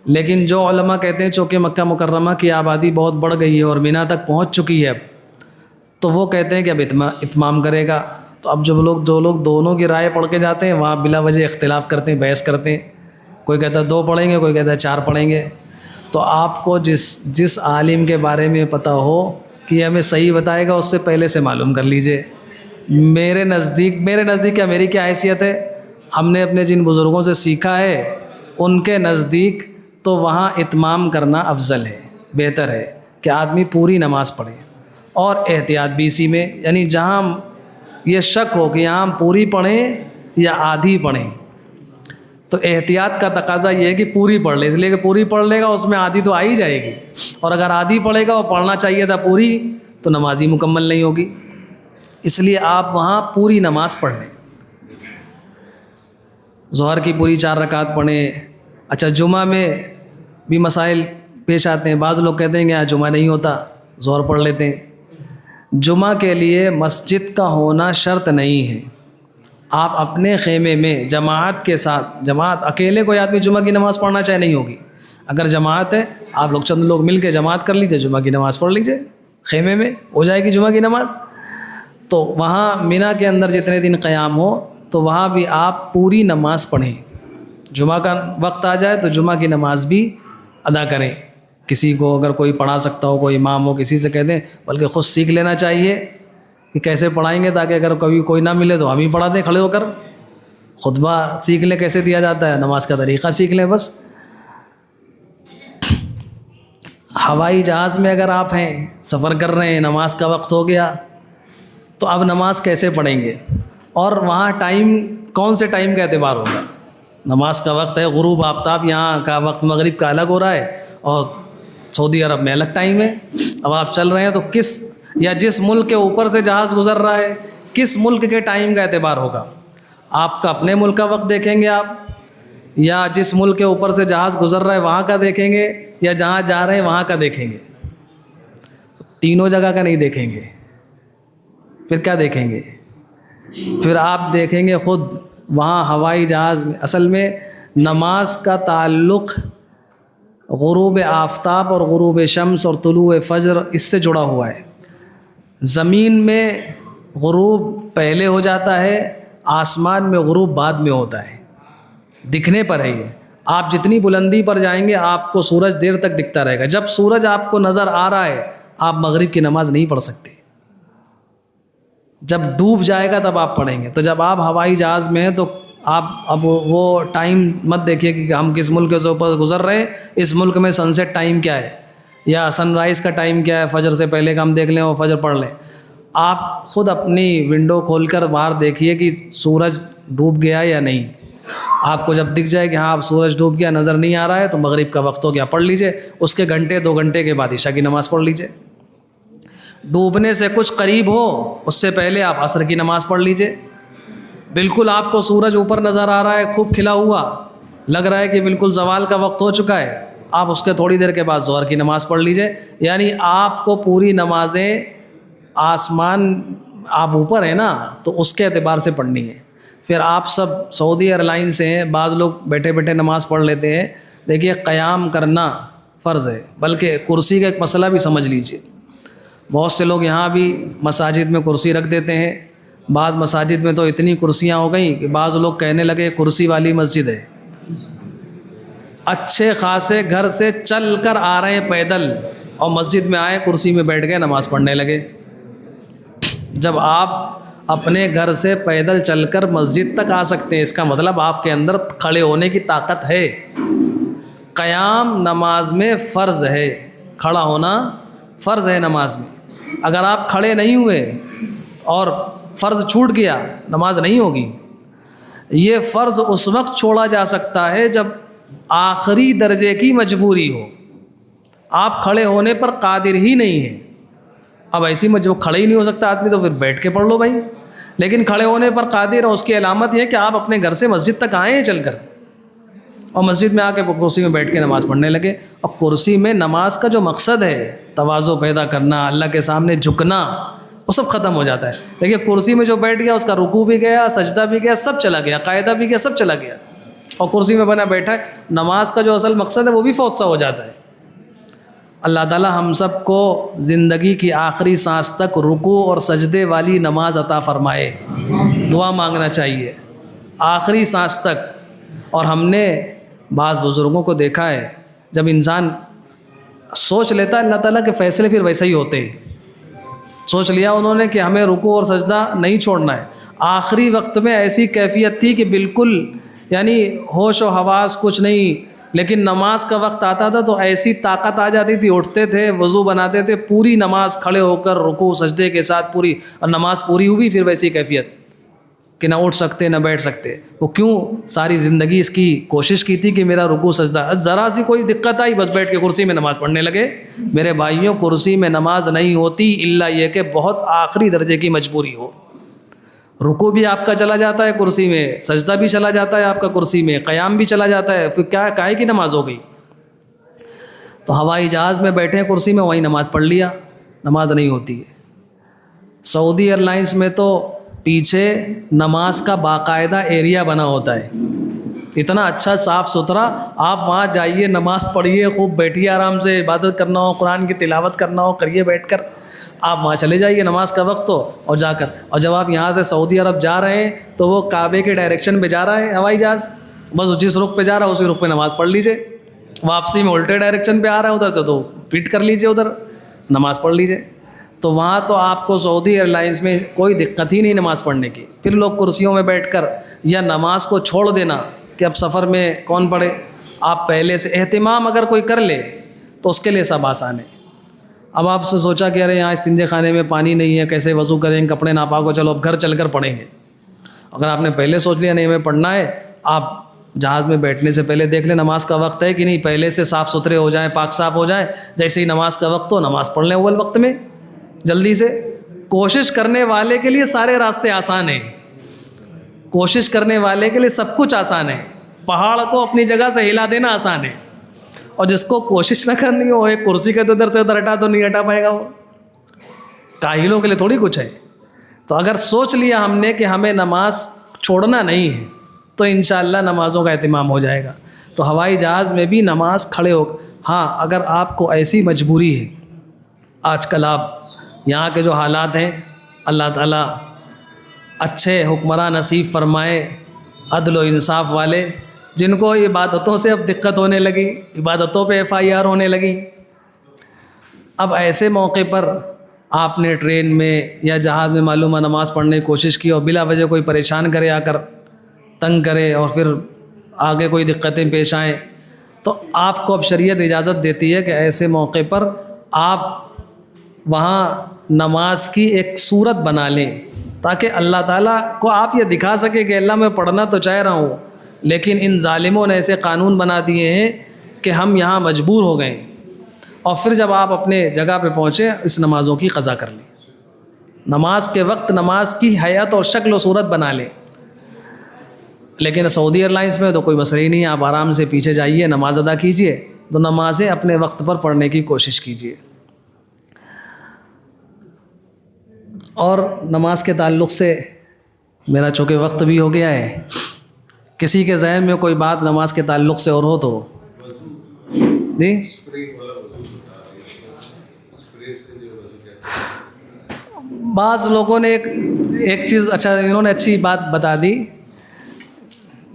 لیکن جو علماء کہتے ہیں چونکہ مکہ مکرمہ کی آبادی بہت بڑھ گئی ہے اور منی تک پہنچ چکی ہے اب، تو وہ کہتے ہیں کہ اب اتمام کرے گا۔ تو اب جو لوگ دونوں کی رائے پڑھ کے جاتے ہیں وہاں بلا وجہ اختلاف کرتے ہیں، بحث کرتے ہیں، کوئی کہتا ہے 2 پڑھیں گے، کوئی کہتا ہے 4 پڑھیں گے۔ تو آپ کو جس عالم کے بارے میں پتہ ہو کہ ہمیں صحیح بتائے گا اس سے پہلے سے معلوم کر لیجئے۔ میرے نزدیک کیا، میری کیا حیثیت ہے، ہم نے اپنے جن بزرگوں سے سیکھا ہے ان کے نزدیک تو وہاں اتمام کرنا افضل ہے، بہتر ہے کہ آدمی پوری نماز پڑھے، اور احتیاط بھی اسی میں، یعنی جہاں یہ شک ہو کہ یہاں ہم پوری پڑھیں یا آدھی پڑھیں، تو احتیاط کا تقاضا یہ ہے کہ پوری پڑھ لے، اس لیے کہ پوری پڑھ لے گا اس میں آدھی تو آ ہی جائے گی، اور اگر آدھی پڑھے گا اور پڑھنا چاہیے تھا پوری تو نماز ہی مکمل نہیں ہوگی، اس لیے آپ وہاں پوری نماز پڑھ لیں۔ ظہر کی پوری 4 رکعت پڑھیں۔ اچھا، جمعہ میں بھی مسائل پیش آتے ہیں، بعض لوگ کہتے ہیں کہ جمعہ نہیں ہوتا، ظہر پڑھ لیتے ہیں۔ جمعہ کے لیے مسجد کا ہونا شرط نہیں ہے، آپ اپنے خیمے میں جماعت کے ساتھ، اکیلے کوئی آدمی جمعہ کی نماز پڑھنا چاہے نہیں ہوگی، اگر جماعت ہے آپ لوگ چند لوگ مل کے جماعت کر لیجیے، جمعہ کی نماز پڑھ لیجیے، خیمے میں ہو جائے گی جمعہ کی نماز۔ تو وہاں منی کے اندر جتنے دن قیام ہو تو وہاں بھی آپ پوری نماز پڑھیں، جمعہ کا وقت آ جائے تو جمعہ کی نماز بھی ادا کریں۔ کسی کو اگر کوئی پڑھا سکتا ہو، کوئی امام ہو، کسی سے کہہ دیں، بلکہ خود سیکھ لینا چاہیے کہ کیسے پڑھائیں گے، تاکہ اگر کبھی کوئی نہ ملے تو ہم ہی پڑھا دیں کھڑے ہو کر، خطبہ سیکھ لیں کیسے دیا جاتا ہے، نماز کا طریقہ سیکھ لیں بس۔ ہوائی جہاز میں اگر آپ ہیں، سفر کر رہے ہیں، نماز کا وقت ہو گیا تو اب نماز کیسے پڑھیں گے، اور وہاں ٹائم کون سے ٹائم کا اعتبار ہوگا؟ نماز کا وقت ہے غروب آفتاب، یہاں کا وقت مغرب کا الگ ہو رہا ہے اور سعودی عرب میں الگ ٹائم ہے۔ اب آپ چل رہے ہیں تو جس ملک کے اوپر سے جہاز گزر رہا ہے کس ملک کے ٹائم کا اعتبار ہوگا؟ آپ کا اپنے ملک کا وقت دیکھیں گے آپ، یا جس ملک کے اوپر سے جہاز گزر رہا ہے وہاں کا دیکھیں گے، یا جہاں جا رہے ہیں وہاں کا دیکھیں گے؟ تینوں جگہ کا نہیں دیکھیں گے، پھر کیا دیکھیں گے؟ پھر آپ دیکھیں گے خود وہاں ہوائی جہاز میں۔ اصل میں نماز کا تعلق غروب آفتاب اور غروب شمس اور طلوع فجر اس سے جڑا ہوا ہے۔ زمین میں غروب پہلے ہو جاتا ہے، آسمان میں غروب بعد میں ہوتا ہے، دکھنے پر ہے یہ۔ آپ جتنی بلندی پر جائیں گے آپ کو سورج دیر تک دکھتا رہے گا، جب سورج آپ کو نظر آ رہا ہے آپ مغرب کی نماز نہیں پڑھ سکتے، جب ڈوب جائے گا تب آپ پڑھیں گے۔ تو جب آپ ہوائی جہاز میں ہیں تو آپ اب وہ ٹائم مت دیکھیے کہ ہم کس ملک سے اوپر گزر رہے ہیں، اس ملک میں سن سیٹ ٹائم کیا ہے یا سن رائز کا ٹائم کیا ہے، فجر سے پہلے کا ہم دیکھ لیں اور فجر پڑھ لیں۔ آپ خود اپنی ونڈو کھول کر باہر دیکھیے کہ سورج ڈوب گیا یا نہیں، آپ کو جب دکھ جائے کہ ہاں اب سورج ڈوب گیا، نظر نہیں آ رہا ہے، تو مغرب کا وقت ہو گیا، پڑھ لیجئے، اس کے گھنٹے 2 گھنٹے کے بعد عشاء کی نماز پڑھ لیجئے۔ ڈوبنے سے کچھ قریب ہو اس سے پہلے آپ عصر کی نماز پڑھ لیجئے۔ بالکل آپ کو سورج اوپر نظر آ رہا ہے خوب کھلا ہوا، لگ رہا ہے کہ بالکل زوال کا وقت ہو چکا ہے، آپ اس کے تھوڑی دیر کے بعد ظہر کی نماز پڑھ لیجئے. یعنی آپ کو پوری نمازیں آسمان، آپ اوپر ہیں نا، تو اس کے اعتبار سے پڑھنی ہے. پھر آپ سب سعودی ایئر لائن سے ہیں، بعض لوگ بیٹھے بیٹھے نماز پڑھ لیتے ہیں. دیکھیے قیام کرنا فرض ہے، بلکہ کرسی کا ایک مسئلہ بھی سمجھ لیجئے. بہت سے لوگ یہاں بھی مساجد میں کرسی رکھ دیتے ہیں. بعض مساجد میں تو اتنی کرسیاں ہو گئیں کہ بعض لوگ کہنے لگے کرسی والی مسجد ہے. اچھے خاصے گھر سے چل کر آ رہے ہیں پیدل، اور مسجد میں آئے کرسی میں بیٹھ گئے نماز پڑھنے لگے. جب آپ اپنے گھر سے پیدل چل کر مسجد تک آ سکتے ہیں، اس کا مطلب آپ کے اندر کھڑے ہونے کی طاقت ہے. قیام نماز میں فرض ہے، کھڑا ہونا فرض ہے نماز میں. اگر آپ کھڑے نہیں ہوئے اور فرض چھوٹ گیا، نماز نہیں ہوگی. یہ فرض اس وقت چھوڑا جا سکتا ہے جب آخری درجے کی مجبوری ہو، آپ کھڑے ہونے پر قادر ہی نہیں ہیں. اب ایسی جو کھڑے ہی نہیں ہو سکتا آدمی تو پھر بیٹھ کے پڑھ لو بھائی. لیکن کھڑے ہونے پر قادر ہے، اس کی علامت یہ کہ آپ اپنے گھر سے مسجد تک آئے ہیں چل کر، اور مسجد میں آ کے کرسی میں بیٹھ کے نماز پڑھنے لگے. اور کرسی میں نماز کا جو مقصد ہے، تواضع پیدا کرنا، اللہ کے سامنے جھکنا، وہ سب ختم ہو جاتا ہے. دیکھیے کرسی میں جو بیٹھ گیا، اس کا رکوع بھی گیا، سجدہ بھی گیا، سب چلا گیا، قاعدہ بھی گیا، سب چلا گیا. اور کرسی میں بنا بیٹھا ہے، نماز کا جو اصل مقصد ہے وہ بھی فوت سا ہو جاتا ہے. اللہ تعالیٰ ہم سب کو زندگی کی آخری سانس تک رکوع اور سجدے والی نماز عطا فرمائے. دعا مانگنا چاہیے آخری سانس تک. اور ہم نے بعض بزرگوں کو دیکھا ہے، جب انسان سوچ لیتا ہے، اللہ تعالیٰ کے فیصلے پھر ویسے ہی ہوتے ہیں. سوچ لیا انہوں نے کہ ہمیں رکوع اور سجدہ نہیں چھوڑنا ہے. آخری وقت میں ایسی کیفیت تھی کہ بالکل یعنی ہوش و حواس کچھ نہیں، لیکن نماز کا وقت آتا تھا تو ایسی طاقت آ جاتی تھی، اٹھتے تھے، وضو بناتے تھے، پوری نماز کھڑے ہو کر رکوع سجدے کے ساتھ پوری، اور نماز پوری ہوئی پھر ویسی کیفیت کہ نہ اٹھ سکتے نہ بیٹھ سکتے. وہ کیوں؟ ساری زندگی اس کی کوشش کی تھی کہ میرا رکوع سجدہ، ذرا سی کوئی دقت آئی بس بیٹھ کے کرسی میں نماز پڑھنے لگے. میرے بھائیوں، کرسی میں نماز نہیں ہوتی الا یہ کہ بہت آخری درجے کی مجبوری ہو. رکوع بھی آپ کا چلا جاتا ہے کرسی میں، سجدہ بھی چلا جاتا ہے آپ کا کرسی میں، قیام بھی چلا جاتا ہے، پھر کیا کاہے کی نماز ہو گئی؟ تو ہوائی جہاز میں بیٹھے کرسی میں، وہیں نماز پڑھ لیا، نماز نہیں ہوتی ہے. سعودی ایئر لائنس میں تو پیچھے نماز کا باقاعدہ ایریا بنا ہوتا ہے، اتنا اچھا صاف ستھرا. آپ وہاں جائیے، نماز پڑھیے، خوب بیٹھیے، آرام سے عبادت کرنا ہو، قرآن کی تلاوت کرنا ہو، کریے بیٹھ کر. آپ وہاں چلے جائیے نماز کا وقت ہو، اور جا کر، اور جب آپ یہاں سے سعودی عرب جا رہے ہیں تو وہ کعبے کے ڈائریکشن پہ جا رہا ہے ہوائی جہاز، بس جس رخ پہ جا رہا ہے اسی رخ پہ نماز پڑھ لیجیے. واپسی میں الٹے ڈائریکشن پہ آ رہا ہے ادھر سے تو پیٹ کر لیجیے، ادھر نماز پڑھ لیجیے. تو وہاں تو آپ کو سعودی ایئر لائنس میں کوئی دقت ہی نہیں نماز پڑھنے کی. پھر لوگ کرسیوں میں بیٹھ کر یا نماز کو چھوڑ دینا کہ اب سفر میں کون پڑھے. آپ پہلے سے اہتمام اگر کوئی کر لے تو اس کے لیے سب آسان ہے. اب آپ سے سوچا کہ ارے یہاں استنجے خانے میں پانی نہیں ہے، کیسے وضو کریں، کپڑے ناپاک ہو، چلو اب گھر چل کر پڑھیں گے. اگر آپ نے پہلے سوچ لیا نہیں ہمیں پڑھنا ہے، آپ جہاز میں بیٹھنے سے پہلے دیکھ لیں نماز کا وقت ہے کہ نہیں، پہلے سے صاف ستھرے ہو جائیں، پاک صاف ہو جائیں، جیسے ہی نماز کا وقت ہو نماز پڑھ لیں اول وقت میں جلدی سے. کوشش کرنے والے کے لیے سارے راستے آسان ہیں، کوشش کرنے والے کے لیے سب کچھ آسان ہے. پہاڑ کو اپنی جگہ سے ہلا دینا آسان ہے، اور جس کو کوشش نہ کرنی ہو، ایک کرسی کے تو ادھر سے ادھر ہٹا تو نہیں ہٹا پائے گا. وہ کاہلوں کے لیے تھوڑی کچھ ہے. تو اگر سوچ لیا ہم نے کہ ہمیں نماز چھوڑنا نہیں ہے تو انشاءاللہ نمازوں کا اہتمام ہو جائے گا. تو ہوائی جہاز میں بھی نماز کھڑے ہو. ہاں اگر آپ کو ایسی مجبوری ہے، آج کل آپ یہاں کے جو حالات ہیں، اللہ تعالیٰ اچھے حکمراں نصیب فرمائے، عدل و انصاف والے، جن کو عبادتوں سے اب دقت ہونے لگی، عبادتوں پہ FIR ہونے لگی. اب ایسے موقع پر آپ نے ٹرین میں یا جہاز میں معلومہ نماز پڑھنے کی کوشش کی اور بلا وجہ کوئی پریشان کرے، آ کر تنگ کرے اور پھر آگے کوئی دقتیں پیش آئیں، تو آپ کو اب شریعت اجازت دیتی ہے کہ ایسے موقع پر آپ وہاں نماز کی ایک صورت بنا لیں، تاکہ اللہ تعالیٰ کو آپ یہ دکھا سکے کہ اللہ میں پڑھنا تو چاہ رہا ہوں، لیکن ان ظالموں نے ایسے قانون بنا دیے ہیں کہ ہم یہاں مجبور ہو گئے. اور پھر جب آپ اپنے جگہ پہ پہنچے اس نمازوں کی قضا کر لیں. نماز کے وقت نماز کی حیت اور شکل و صورت بنا لیں. لیکن سعودی ایئر لائنس میں تو کوئی مسئلہ ہی نہیں ہے، آپ آرام سے پیچھے جائیے، نماز ادا کیجیے، تو نمازیں اپنے وقت پر پڑھنے کی کوشش کیجیے۔ اور نماز کے تعلق سے میرا چونکہ وقت بھی ہو گیا ہے، کسی کے ذہن میں کوئی بات نماز کے تعلق سے اور ہو تو جی بعض لوگوں نے ایک چیز اچھا انہوں نے اچھی بات بتا دی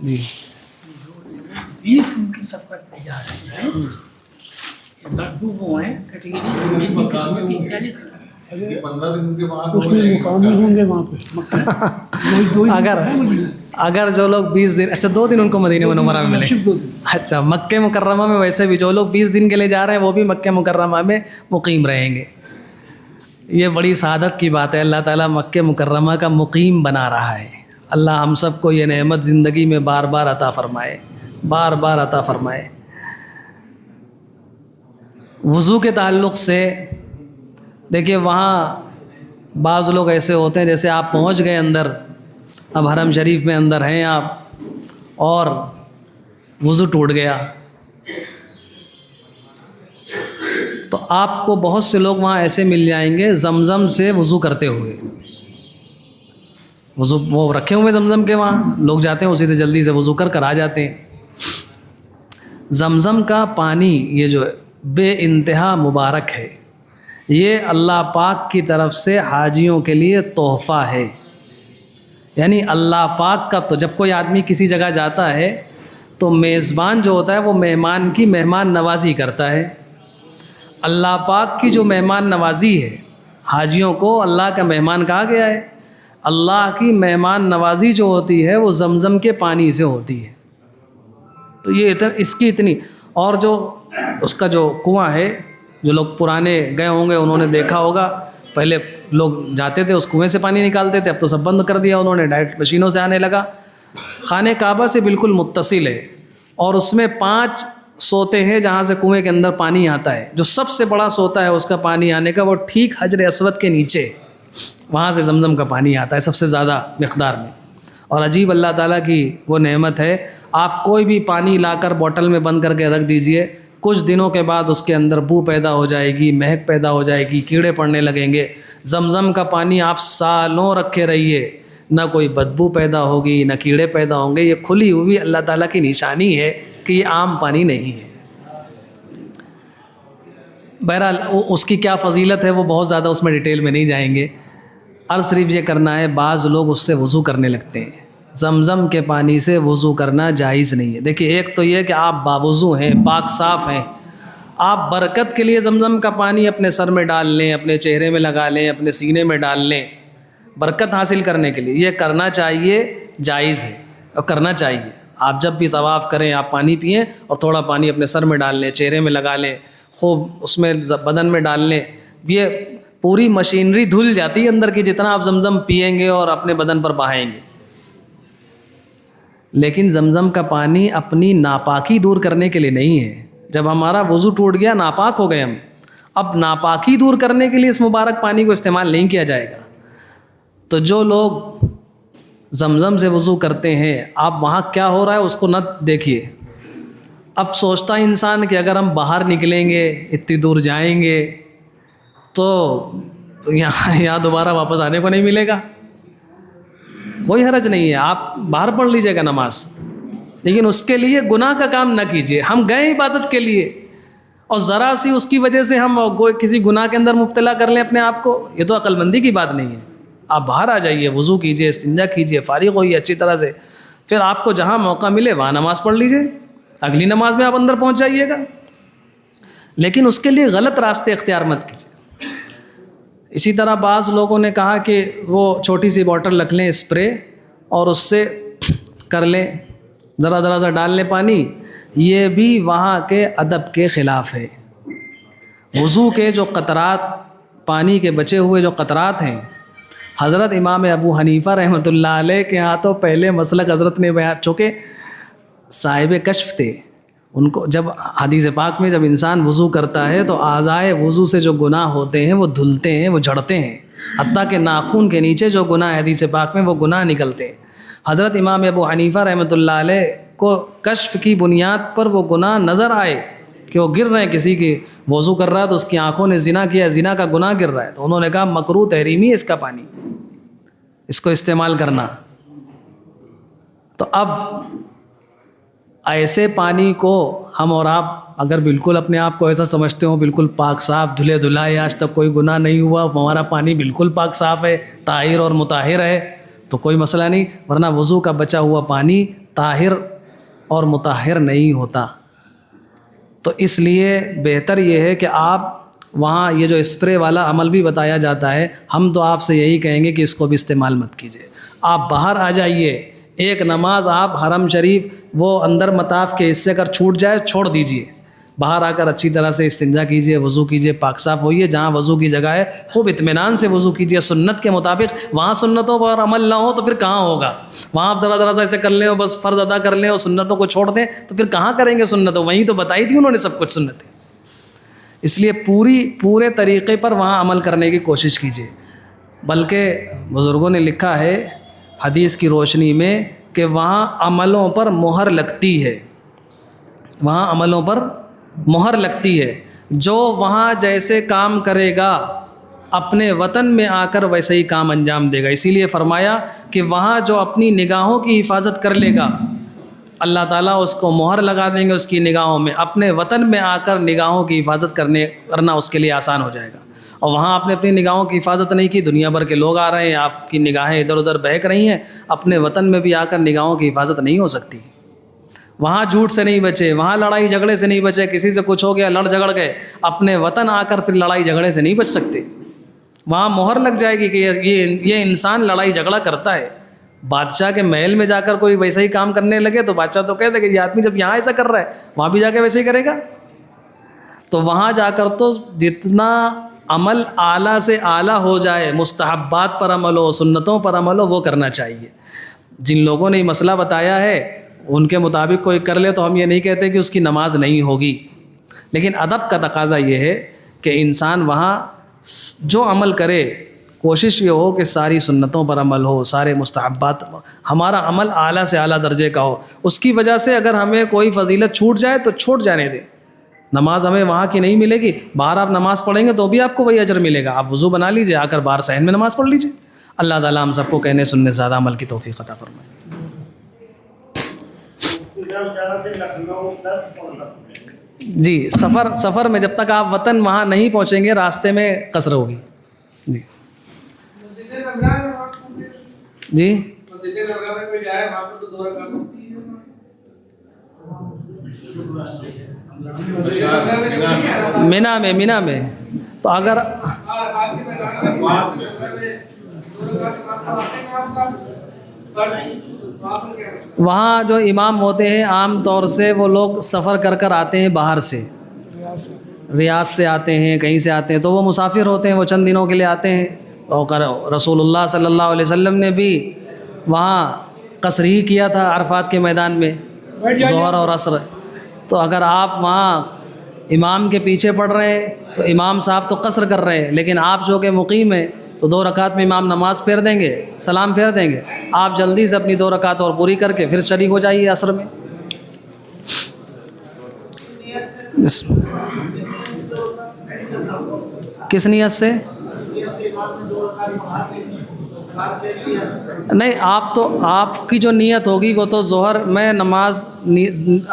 جی۔ اگر جو لوگ 20 دن اچھا 2 دن ان کو مدینہ منورہ میں ملے، اچھا مکہ مکرمہ میں ویسے بھی جو لوگ 20 دن کے لیے جا رہے ہیں وہ بھی مکہ مکرمہ میں مقیم رہیں گے، یہ بڑی سعادت کی بات ہے۔ اللہ تعالیٰ مکہ مکرمہ کا مقیم بنا رہا ہے، اللہ ہم سب کو یہ نعمت زندگی میں بار بار عطا فرمائے، بار بار عطا فرمائے۔ وضو کے تعلق سے دیکھیے وہاں بعض لوگ ایسے ہوتے ہیں جیسے آپ پہنچ گئے اندر، اب حرم شریف میں اندر ہیں آپ اور وضو ٹوٹ گیا، تو آپ کو بہت سے لوگ وہاں ایسے مل جائیں گے زمزم سے وضو کرتے ہوئے، وضو وہ رکھے ہوئے زمزم کے، وہاں لوگ جاتے ہیں اسی سے جلدی سے وضو کر آ جاتے ہیں۔ زمزم کا پانی یہ جو بے انتہا مبارک ہے، یہ اللہ پاک کی طرف سے حاجیوں کے لیے تحفہ ہے، یعنی اللہ پاک کا تو جب کوئی آدمی کسی جگہ جاتا ہے تو میزبان جو ہوتا ہے وہ مہمان کی مہمان نوازی کرتا ہے، اللہ پاک کی جو مہمان نوازی ہے، حاجیوں کو اللہ کا مہمان کہا گیا ہے، اللہ کی مہمان نوازی جو ہوتی ہے وہ زمزم کے پانی سے ہوتی ہے۔ تو یہ اس کی اتنی، اور جو اس کا جو کنواں ہے، جو لوگ پرانے گئے ہوں گے انہوں نے دیکھا ہوگا، پہلے لوگ جاتے تھے اس کنویں سے پانی نکالتے تھے، اب تو سب بند کر دیا انہوں نے، ڈائریکٹ مشینوں سے آنے لگا۔ خانہ کعبہ سے بالکل متصل ہے اور اس میں 5 سوتے ہیں جہاں سے کنویں کے اندر پانی آتا ہے، جو سب سے بڑا سوتا ہے اس کا پانی آنے کا وہ ٹھیک حجر اسود کے نیچے، وہاں سے زمزم کا پانی آتا ہے سب سے زیادہ مقدار میں۔ اور عجیب اللہ تعالیٰ کی وہ نعمت ہے، آپ کوئی بھی پانی لا کر بوٹل میں بند کر کے رکھ دیجئے، کچھ دنوں کے بعد اس کے اندر بو پیدا ہو جائے گی، مہک پیدا ہو جائے گی، کیڑے پڑنے لگیں گے۔ زمزم کا پانی آپ سالوں رکھے رہیے، نہ کوئی بدبو پیدا ہوگی نہ کیڑے پیدا ہوں گے، یہ کھلی ہوئی اللہ تعالیٰ کی نشانی ہے کہ یہ عام پانی نہیں ہے۔ بہرحال اس کی کیا فضیلت ہے وہ بہت زیادہ اس میں ڈیٹیل میں نہیں جائیں گے، عرض صرف یہ کرنا ہے بعض لوگ اس سے وضو کرنے لگتے ہیں، زمزم کے پانی سے وضو کرنا جائز نہیں ہے۔ دیکھیے ایک تو یہ کہ آپ باوضو ہیں، پاک صاف ہیں، آپ برکت کے لیے زمزم کا پانی اپنے سر میں ڈال لیں، اپنے چہرے میں لگا لیں، اپنے سینے میں ڈال لیں، برکت حاصل کرنے کے لیے یہ کرنا چاہیے، جائز ہے اور کرنا چاہیے۔ آپ جب بھی طواف کریں آپ پانی پئیں اور تھوڑا پانی اپنے سر میں ڈال لیں، چہرے میں لگا لیں، خوب اس میں بدن میں ڈال لیں، یہ پوری مشینری دھل جاتی ہے اندر کی جتنا آپ زمزم پئیں گے اور اپنے بدن پر بہائیں گے۔ لیکن زمزم کا پانی اپنی ناپاکی دور کرنے کے لیے نہیں ہے۔ جب ہمارا وضو ٹوٹ گیا، ناپاک ہو گئے ہم، اب ناپاکی دور کرنے کے لیے اس مبارک پانی کو استعمال نہیں کیا جائے گا۔ تو جو لوگ زمزم سے وضو کرتے ہیں، آپ وہاں کیا ہو رہا ہے اس کو نہ دیکھیے۔ اب سوچتا انسان کہ اگر ہم باہر نکلیں گے، اتنی دور جائیں گے تو یہاں دوبارہ واپس آنے کو نہیں ملے گا، کوئی حرج نہیں ہے، آپ باہر پڑھ لیجئے گا نماز، لیکن اس کے لیے گناہ کا کام نہ کیجیے۔ ہم گئے عبادت کے لیے اور ذرا سی اس کی وجہ سے ہم کسی گناہ کے اندر مبتلا کر لیں اپنے آپ کو، یہ تو عقل مندی کی بات نہیں ہے۔ آپ باہر آ جائیے، وضو کیجیے، استنجا کیجیے، فارغ ہوئیے اچھی طرح سے، پھر آپ کو جہاں موقع ملے وہاں نماز پڑھ لیجیے، اگلی نماز میں آپ اندر پہنچ جائیے گا، لیکن اس کے لیے غلط راستے اختیار مت کیجیے۔ اسی طرح بعض لوگوں نے کہا کہ وہ چھوٹی سی بوٹل رکھ لیں اسپرے اور اس سے کر لیں، ذرا ذرا سا ڈال لیں پانی، یہ بھی وہاں کے ادب کے خلاف ہے۔ وضو کے جو قطرات، پانی کے بچے ہوئے جو قطرات ہیں، حضرت امام ابو حنیفہ رحمۃ اللہ علیہ کے ہاں تو پہلے مسلک حضرت نے بیان، چونکہ صاحب کشف تھے، ان کو جب حدیث پاک میں جب انسان وضو کرتا ہے تو اعضائے وضو سے جو گناہ ہوتے ہیں وہ دھلتے ہیں، وہ جھڑتے ہیں، حتیٰ کہ ناخن کے نیچے جو گناہ حدیث پاک میں وہ گناہ نکلتے ہیں۔ حضرت امام ابو حنیفہ رحمۃ اللہ علیہ کو کشف کی بنیاد پر وہ گناہ نظر آئے کہ وہ گر رہے ہیں، کسی کی وضو کر رہا ہے تو اس کی آنکھوں نے زنا کیا، زنا کا گناہ گر رہا ہے، تو انہوں نے کہا مکروہ تحریمی ہے اس کا پانی، اس کو استعمال کرنا۔ تو اب ایسے پانی کو ہم اور آپ اگر بالکل اپنے آپ کو ایسا سمجھتے ہوں بالکل پاک صاف دھلے دھلائے، آج تک کوئی گناہ نہیں ہوا، ہمارا پانی بالکل پاک صاف ہے، طاہر اور مطہر ہے، تو کوئی مسئلہ نہیں، ورنہ وضو کا بچا ہوا پانی طاہر اور مطہر نہیں ہوتا۔ تو اس لیے بہتر یہ ہے کہ آپ وہاں یہ جو اسپرے والا عمل بھی بتایا جاتا ہے، ہم تو آپ سے یہی کہیں گے کہ اس کو بھی استعمال مت کیجیے، آپ باہر آ جائیے، ایک نماز آپ حرم شریف وہ اندر مطاف کے حصے اگر چھوٹ جائے چھوڑ دیجیے، باہر آ کر اچھی طرح سے استنجا کیجیے، وضو کیجیے، پاک صاف ہوئیے، جہاں وضو کی جگہ ہے خوب اطمینان سے وضو کیجیے سنت کے مطابق۔ وہاں سنتوں پر عمل نہ ہو تو پھر کہاں ہوگا؟ وہاں آپ ذرا سا ایسے کر لیں اور بس فرض ادا کر لیں اور سنتوں کو چھوڑ دیں تو پھر کہاں کریں گے سنتوں؟ وہیں تو بتائی تھی انہوں نے سب کچھ سنتیں، اس لیے پورے طریقے پر وہاں عمل کرنے کی کوشش کیجیے۔ بلکہ بزرگوں نے لکھا ہے حدیث کی روشنی میں کہ وہاں عملوں پر مہر لگتی ہے، وہاں عملوں پر مہر لگتی ہے، جو وہاں جیسے کام کرے گا اپنے وطن میں آ کر ویسے ہی کام انجام دے گا۔ اسی لیے فرمایا کہ وہاں جو اپنی نگاہوں کی حفاظت کر لے گا اللہ تعالیٰ اس کو مہر لگا دیں گے اس کی نگاہوں میں، اپنے وطن میں آ کر نگاہوں کی حفاظت کرنا اس کے لیے آسان ہو جائے گا۔ اور وہاں آپ نے اپنی نگاہوں کی حفاظت نہیں کی، دنیا بھر کے لوگ آ رہے ہیں، آپ کی نگاہیں ادھر ادھر بہک رہی ہیں، اپنے وطن میں بھی آ کر نگاہوں کی حفاظت نہیں ہو سکتی۔ وہاں جھوٹ سے نہیں بچے، وہاں لڑائی جھگڑے سے نہیں بچے، کسی سے کچھ ہو گیا لڑ جھگڑ گئے، اپنے وطن آ کر پھر لڑائی جھگڑے سے نہیں بچ سکتے۔ وہاں مہر لگ جائے گی کہ یہ انسان لڑائی جھگڑا کرتا ہے۔ بادشاہ کے محل میں جا کر کوئی ویسا ہی کام کرنے لگے تو بادشاہ تو کہتے کہ یہ آدمی جب یہاں ایسا کر رہا ہے وہاں بھی جا کے ویسے ہی کرے گا۔ تو وہاں جا کر تو جتنا عمل اعلیٰ سے اعلیٰ ہو جائے، مستحبات پر عمل ہو، سنتوں پر عمل ہو، وہ کرنا چاہیے۔ جن لوگوں نے یہ مسئلہ بتایا ہے ان کے مطابق کوئی کر لے تو ہم یہ نہیں کہتے کہ اس کی نماز نہیں ہوگی، لیکن ادب کا تقاضا یہ ہے کہ انسان وہاں جو عمل کرے کوشش یہ ہو کہ ساری سنتوں پر عمل ہو، سارے مستحبات، ہمارا عمل اعلیٰ سے اعلیٰ درجے کا ہو۔ اس کی وجہ سے اگر ہمیں کوئی فضیلت چھوٹ جائے تو چھوٹ جانے دیں، نماز ہمیں وہاں کی نہیں ملے گی، باہر آپ نماز پڑھیں گے تو بھی آپ کو وہی اجر ملے گا۔ آپ وضو بنا لیجئے، آ کر باہر صحن میں نماز پڑھ لیجئے۔ اللہ تعالیٰ ہم سب کو کہنے سننے سے زیادہ عمل کی توفیق عطا فرمائے۔ جی سفر میں جب تک آپ وطن وہاں نہیں پہنچیں گے راستے میں قصر ہوگی۔ جی جی مینا میں تو اگر وہاں جو امام ہوتے ہیں عام طور سے وہ لوگ سفر کر کر آتے ہیں، باہر سے ریاض سے آتے ہیں، کہیں سے آتے ہیں، تو وہ مسافر ہوتے ہیں، وہ چند دنوں کے لیے آتے ہیں۔ اور رسول اللہ صلی اللہ علیہ وسلم نے بھی وہاں قصر ہی کیا تھا عرفات کے میدان میں، ظہر اور عصر۔ تو اگر آپ وہاں امام کے پیچھے پڑھ رہے ہیں تو امام صاحب تو قصر کر رہے ہیں، لیکن آپ جو کہ مقیم ہیں تو 2 رکعت میں امام نماز پھیر دیں گے، سلام پھیر دیں گے، آپ جلدی سے اپنی 2 رکعت اور پوری کر کے پھر شریک ہو جائیے عصر میں۔ کس نیت سے؟ نہیں، آپ کی جو نیت ہوگی وہ تو ظہر میں نماز،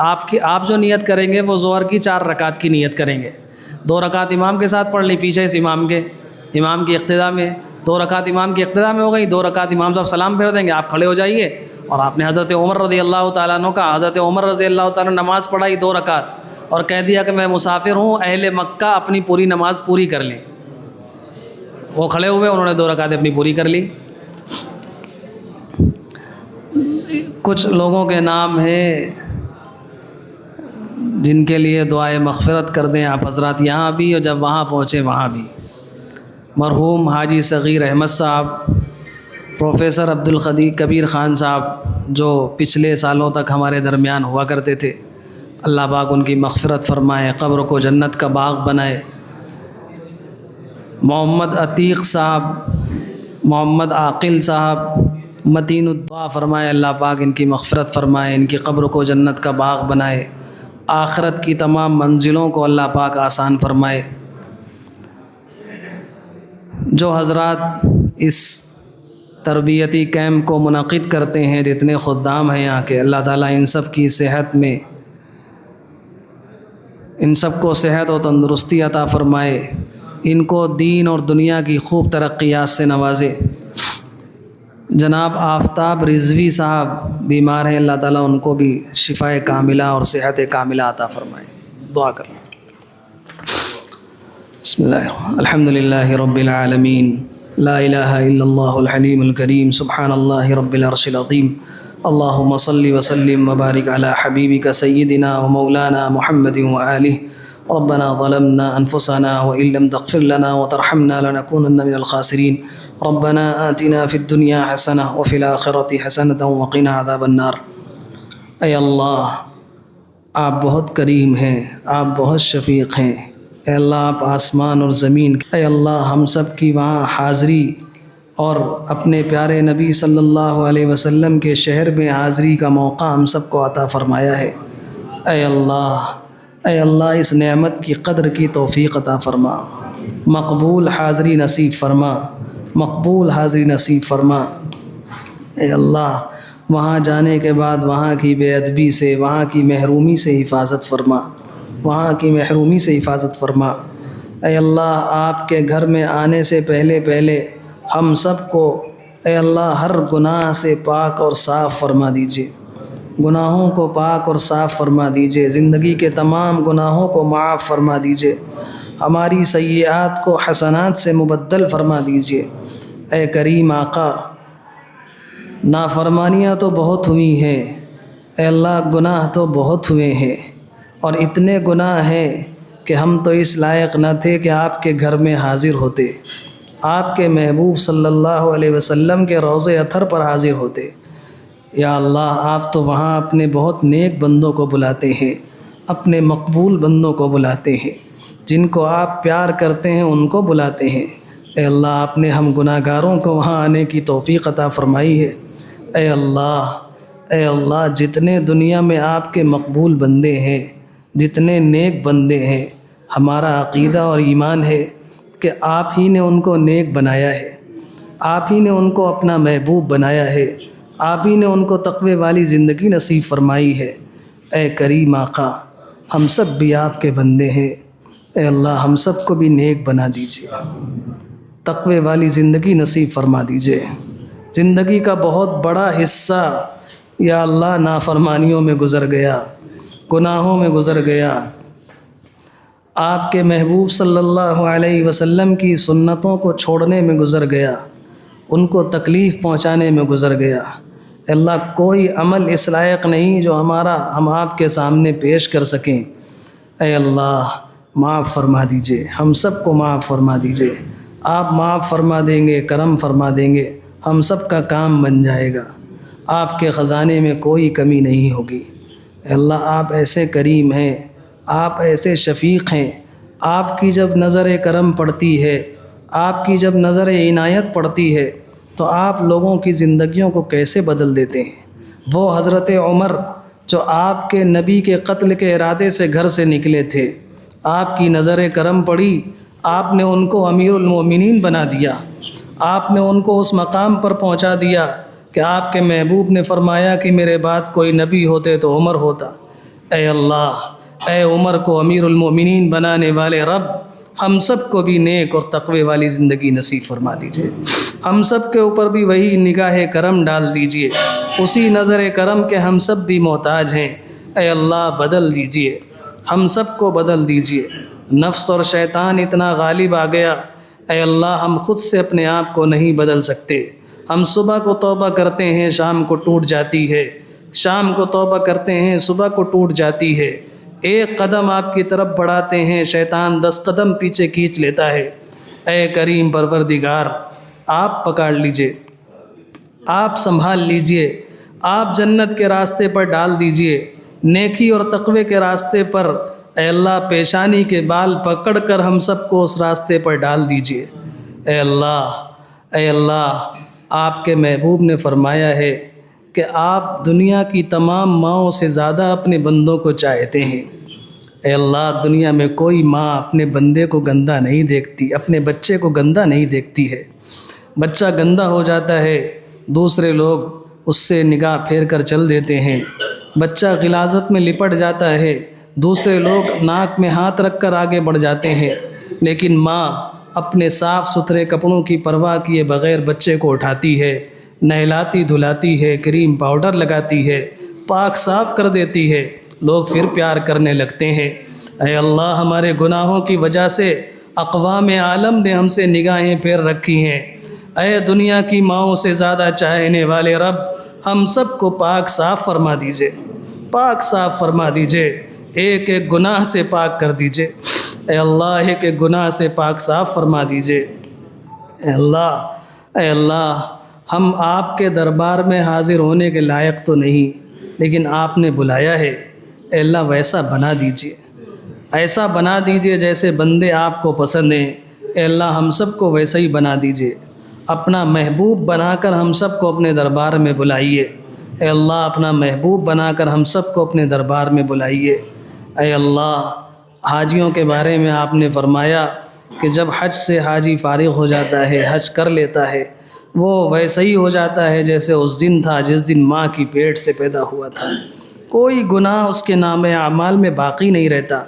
آپ جو نیت کریں گے وہ ظہر کی 4 رکعت کی نیت کریں گے۔ 2 رکعت امام کے ساتھ پڑھ لی، پیچھے سے امام کی اقتداء میں 2 رکعت امام کی اقتداء میں ہو گئی، 2 رکعت امام صاحب سلام پھیر دیں گے، آپ کھڑے ہو جائیے۔ اور آپ نے حضرت عمر رضی اللہ تعالیٰ عنہ کا، حضرت عمر رضی اللہ تعالیٰ نماز پڑھائی 2 رکعت اور کہہ دیا کہ میں مسافر ہوں، اہل مکہ اپنی پوری نماز پوری کر لیں۔ وہ کھڑے ہوئے، انہوں نے 2 رکعتیں اپنی پوری کر لی۔ کچھ لوگوں کے نام ہیں جن کے لیے دعائے مغفرت کر دیں آپ حضرات، یہاں بھی اور جب وہاں پہنچے وہاں بھی۔ مرحوم حاجی صغیر احمد صاحب، پروفیسر عبدالقدیر کبیر خان صاحب جو پچھلے سالوں تک ہمارے درمیان ہوا کرتے تھے، اللہ پاک ان کی مغفرت فرمائے، قبر کو جنت کا باغ بنائے۔ محمد عتیق صاحب، محمد عاقل صاحب، متین الدعا فرمائے، اللہ پاک ان کی مغفرت فرمائے، ان کی قبر کو جنت کا باغ بنائے، آخرت کی تمام منزلوں کو اللہ پاک آسان فرمائے۔ جو حضرات اس تربیتی کیمپ کو منعقد کرتے ہیں، جتنے خدام ہیں یہاں کے، اللہ تعالیٰ ان سب کی صحت میں، ان سب کو صحت و تندرستی عطا فرمائے، ان کو دین اور دنیا کی خوب ترقیات سے نوازے۔ جناب آفتاب رضوی صاحب بیمار ہیں، اللہ تعالیٰ ان کو بھی شفائے کاملہ اور صحت کاملہ عطا فرمائے۔ دعا کریں۔ بسم اللہ، الحمدللہ رب العالمین، لا الہ الا اللہ الحلیم الکریم، سبحان اللہ رب العرش العظیم، اللہم صلی وسلم وبارک علی حبیبک سیدنا و مولانا محمد وآلہ۔ ربنا ظلمنا انفسنا وان لم تغفر لنا وترحمنا لنكونن من الخاسرین۔ ربنا آتنا فی الدنیا حسنہ وفی الآخرۃ حسنۃ وقنا عذاب النار۔ اے اللہ، آپ بہت کریم ہیں، آپ بہت شفیق ہیں۔ اے اللہ، آپ آسمان اور زمین، اے اللہ ہم سب کی وہاں حاضری اور اپنے پیارے نبی صلی اللہ علیہ وسلم کے شہر میں حاضری کا موقع ہم سب کو عطا فرمایا ہے۔ اے اللہ اس نعمت کی قدر کی توفیق عطا فرما، مقبول حاضری نصیب فرما، مقبول حاضری نصیب فرما۔ اے اللہ، وہاں جانے کے بعد وہاں کی بے ادبی سے، وہاں کی محرومی سے حفاظت فرما، وہاں کی محرومی سے حفاظت فرما۔ اے اللہ، آپ کے گھر میں آنے سے پہلے ہم سب کو اے اللہ ہر گناہ سے پاک اور صاف فرما دیجیے، گناہوں کو پاک اور صاف فرما دیجیے، زندگی کے تمام گناہوں کو معاف فرما دیجیے، ہماری سیئات کو حسنات سے مبدل فرما دیجیے۔ اے کریم آقا، نافرمانیاں تو بہت ہوئی ہیں، اے اللہ گناہ تو بہت ہوئے ہیں، اور اتنے گناہ ہیں کہ ہم تو اس لائق نہ تھے کہ آپ کے گھر میں حاضر ہوتے، آپ کے محبوب صلی اللہ علیہ وسلم کے روضہ اطہر پر حاضر ہوتے۔ یا اللہ، آپ تو وہاں اپنے بہت نیک بندوں کو بلاتے ہیں، اپنے مقبول بندوں کو بلاتے ہیں، جن کو آپ پیار کرتے ہیں ان کو بلاتے ہیں۔ اے اللہ، آپ نے ہم گناہ گاروں کو وہاں آنے کی توفیق عطا فرمائی ہے۔ اے اللہ، جتنے دنیا میں آپ کے مقبول بندے ہیں، جتنے نیک بندے ہیں، ہمارا عقیدہ اور ایمان ہے کہ آپ ہی نے ان کو نیک بنایا ہے، آپ ہی نے ان کو اپنا محبوب بنایا ہے، آپ ہی نے ان کو تقوی والی زندگی نصیب فرمائی ہے۔ اے کریم آقا، ہم سب بھی آپ کے بندے ہیں، اے اللہ ہم سب کو بھی نیک بنا دیجیے، تقوی والی زندگی نصیب فرما دیجیے۔ زندگی کا بہت بڑا حصہ یا اللہ نافرمانیوں میں گزر گیا، گناہوں میں گزر گیا، آپ کے محبوب صلی اللہ علیہ وسلم کی سنتوں کو چھوڑنے میں گزر گیا، ان کو تکلیف پہنچانے میں گزر گیا۔ اللہ، کوئی عمل اس لائق نہیں جو ہم آپ کے سامنے پیش کر سکیں۔ اے اللہ، معاف فرما دیجئے، ہم سب کو معاف فرما دیجئے۔ آپ معاف فرما دیں گے، کرم فرما دیں گے، ہم سب کا کام بن جائے گا، آپ کے خزانے میں کوئی کمی نہیں ہوگی۔ اے اللہ، آپ ایسے کریم ہیں، آپ ایسے شفیق ہیں، آپ کی جب نظر کرم پڑتی ہے، آپ کی جب نظر عنایت پڑتی ہے تو آپ لوگوں کی زندگیوں کو کیسے بدل دیتے ہیں۔ وہ حضرت عمر جو آپ کے نبی کے قتل کے ارادے سے گھر سے نکلے تھے، آپ کی نظر کرم پڑی، آپ نے ان کو امیر المومنین بنا دیا، آپ نے ان کو اس مقام پر پہنچا دیا کہ آپ کے محبوب نے فرمایا کہ میرے بعد کوئی نبی ہوتے تو عمر ہوتا۔ اے اللہ، اے عمر کو امیر المومنین بنانے والے رب، ہم سب کو بھی نیک اور تقوی والی زندگی نصیب فرما دیجیے، ہم سب کے اوپر بھی وہی نگاہ کرم ڈال دیجیے، اسی نظر کرم کے ہم سب بھی محتاج ہیں۔ اے اللہ، بدل دیجیے، ہم سب کو بدل دیجیے۔ نفس اور شیطان اتنا غالب آ گیا، اے اللہ ہم خود سے اپنے آپ کو نہیں بدل سکتے۔ ہم صبح کو توبہ کرتے ہیں، شام کو ٹوٹ جاتی ہے، شام کو توبہ کرتے ہیں، صبح کو ٹوٹ جاتی ہے۔ ایک قدم آپ کی طرف بڑھاتے ہیں، شیطان 10 قدم پیچھے کھینچ لیتا ہے۔ اے کریم پروردگار، آپ پکڑ لیجئے، آپ سنبھال لیجئے، آپ جنت کے راستے پر ڈال دیجئے، نیکی اور تقوی کے راستے پر اے اللہ پیشانی کے بال پکڑ کر ہم سب کو اس راستے پر ڈال دیجئے۔ اے اللہ، آپ کے محبوب نے فرمایا ہے کہ آپ دنیا کی تمام ماؤں سے زیادہ اپنے بندوں کو چاہتے ہیں۔ اے اللہ، دنیا میں کوئی ماں اپنے بندے کو گندا نہیں دیکھتی، اپنے بچے کو گندا نہیں دیکھتی ہے۔ بچہ گندا ہو جاتا ہے، دوسرے لوگ اس سے نگاہ پھیر کر چل دیتے ہیں۔ بچہ غلاظت میں لپٹ جاتا ہے، دوسرے لوگ ناک میں ہاتھ رکھ کر آگے بڑھ جاتے ہیں، لیکن ماں اپنے صاف ستھرے کپڑوں کی پرواہ کیے بغیر بچے کو اٹھاتی ہے، نہلاتی دھلاتی ہے، کریم پاؤڈر لگاتی ہے، پاک صاف کر دیتی ہے، لوگ پھر پیار کرنے لگتے ہیں۔ اے اللہ، ہمارے گناہوں کی وجہ سے اقوام عالم نے ہم سے نگاہیں پھیر رکھی ہیں۔ اے دنیا کی ماؤں سے زیادہ چاہنے والے رب، ہم سب کو پاک صاف فرما دیجئے، پاک صاف فرما دیجئے، ایک ایک گناہ سے پاک کر دیجئے۔ اے اللہ، ایک ایک گناہ سے پاک صاف فرما دیجئے۔ اے اللہ، ہم آپ کے دربار میں حاضر ہونے کے لائق تو نہیں، لیکن آپ نے بلایا ہے۔ اے اللہ، ویسا بنا دیجئے، ایسا بنا دیجئے جیسے بندے آپ کو پسند ہیں۔ اے اللہ، ہم سب کو ویسا ہی بنا دیجئے، اپنا محبوب بنا کر ہم سب کو اپنے دربار میں بلائیے۔ اے اللہ، اپنا محبوب بنا کر ہم سب کو اپنے دربار میں بلائیے۔ اے اللہ، حاجیوں کے بارے میں آپ نے فرمایا کہ جب حج سے حاجی فارغ ہو جاتا ہے، حج کر لیتا ہے، وہ ویسا ہی ہو جاتا ہے جیسے اس دن تھا جس دن ماں کی پیٹ سے پیدا ہوا تھا، کوئی گناہ اس کے نام اعمال میں باقی نہیں رہتا۔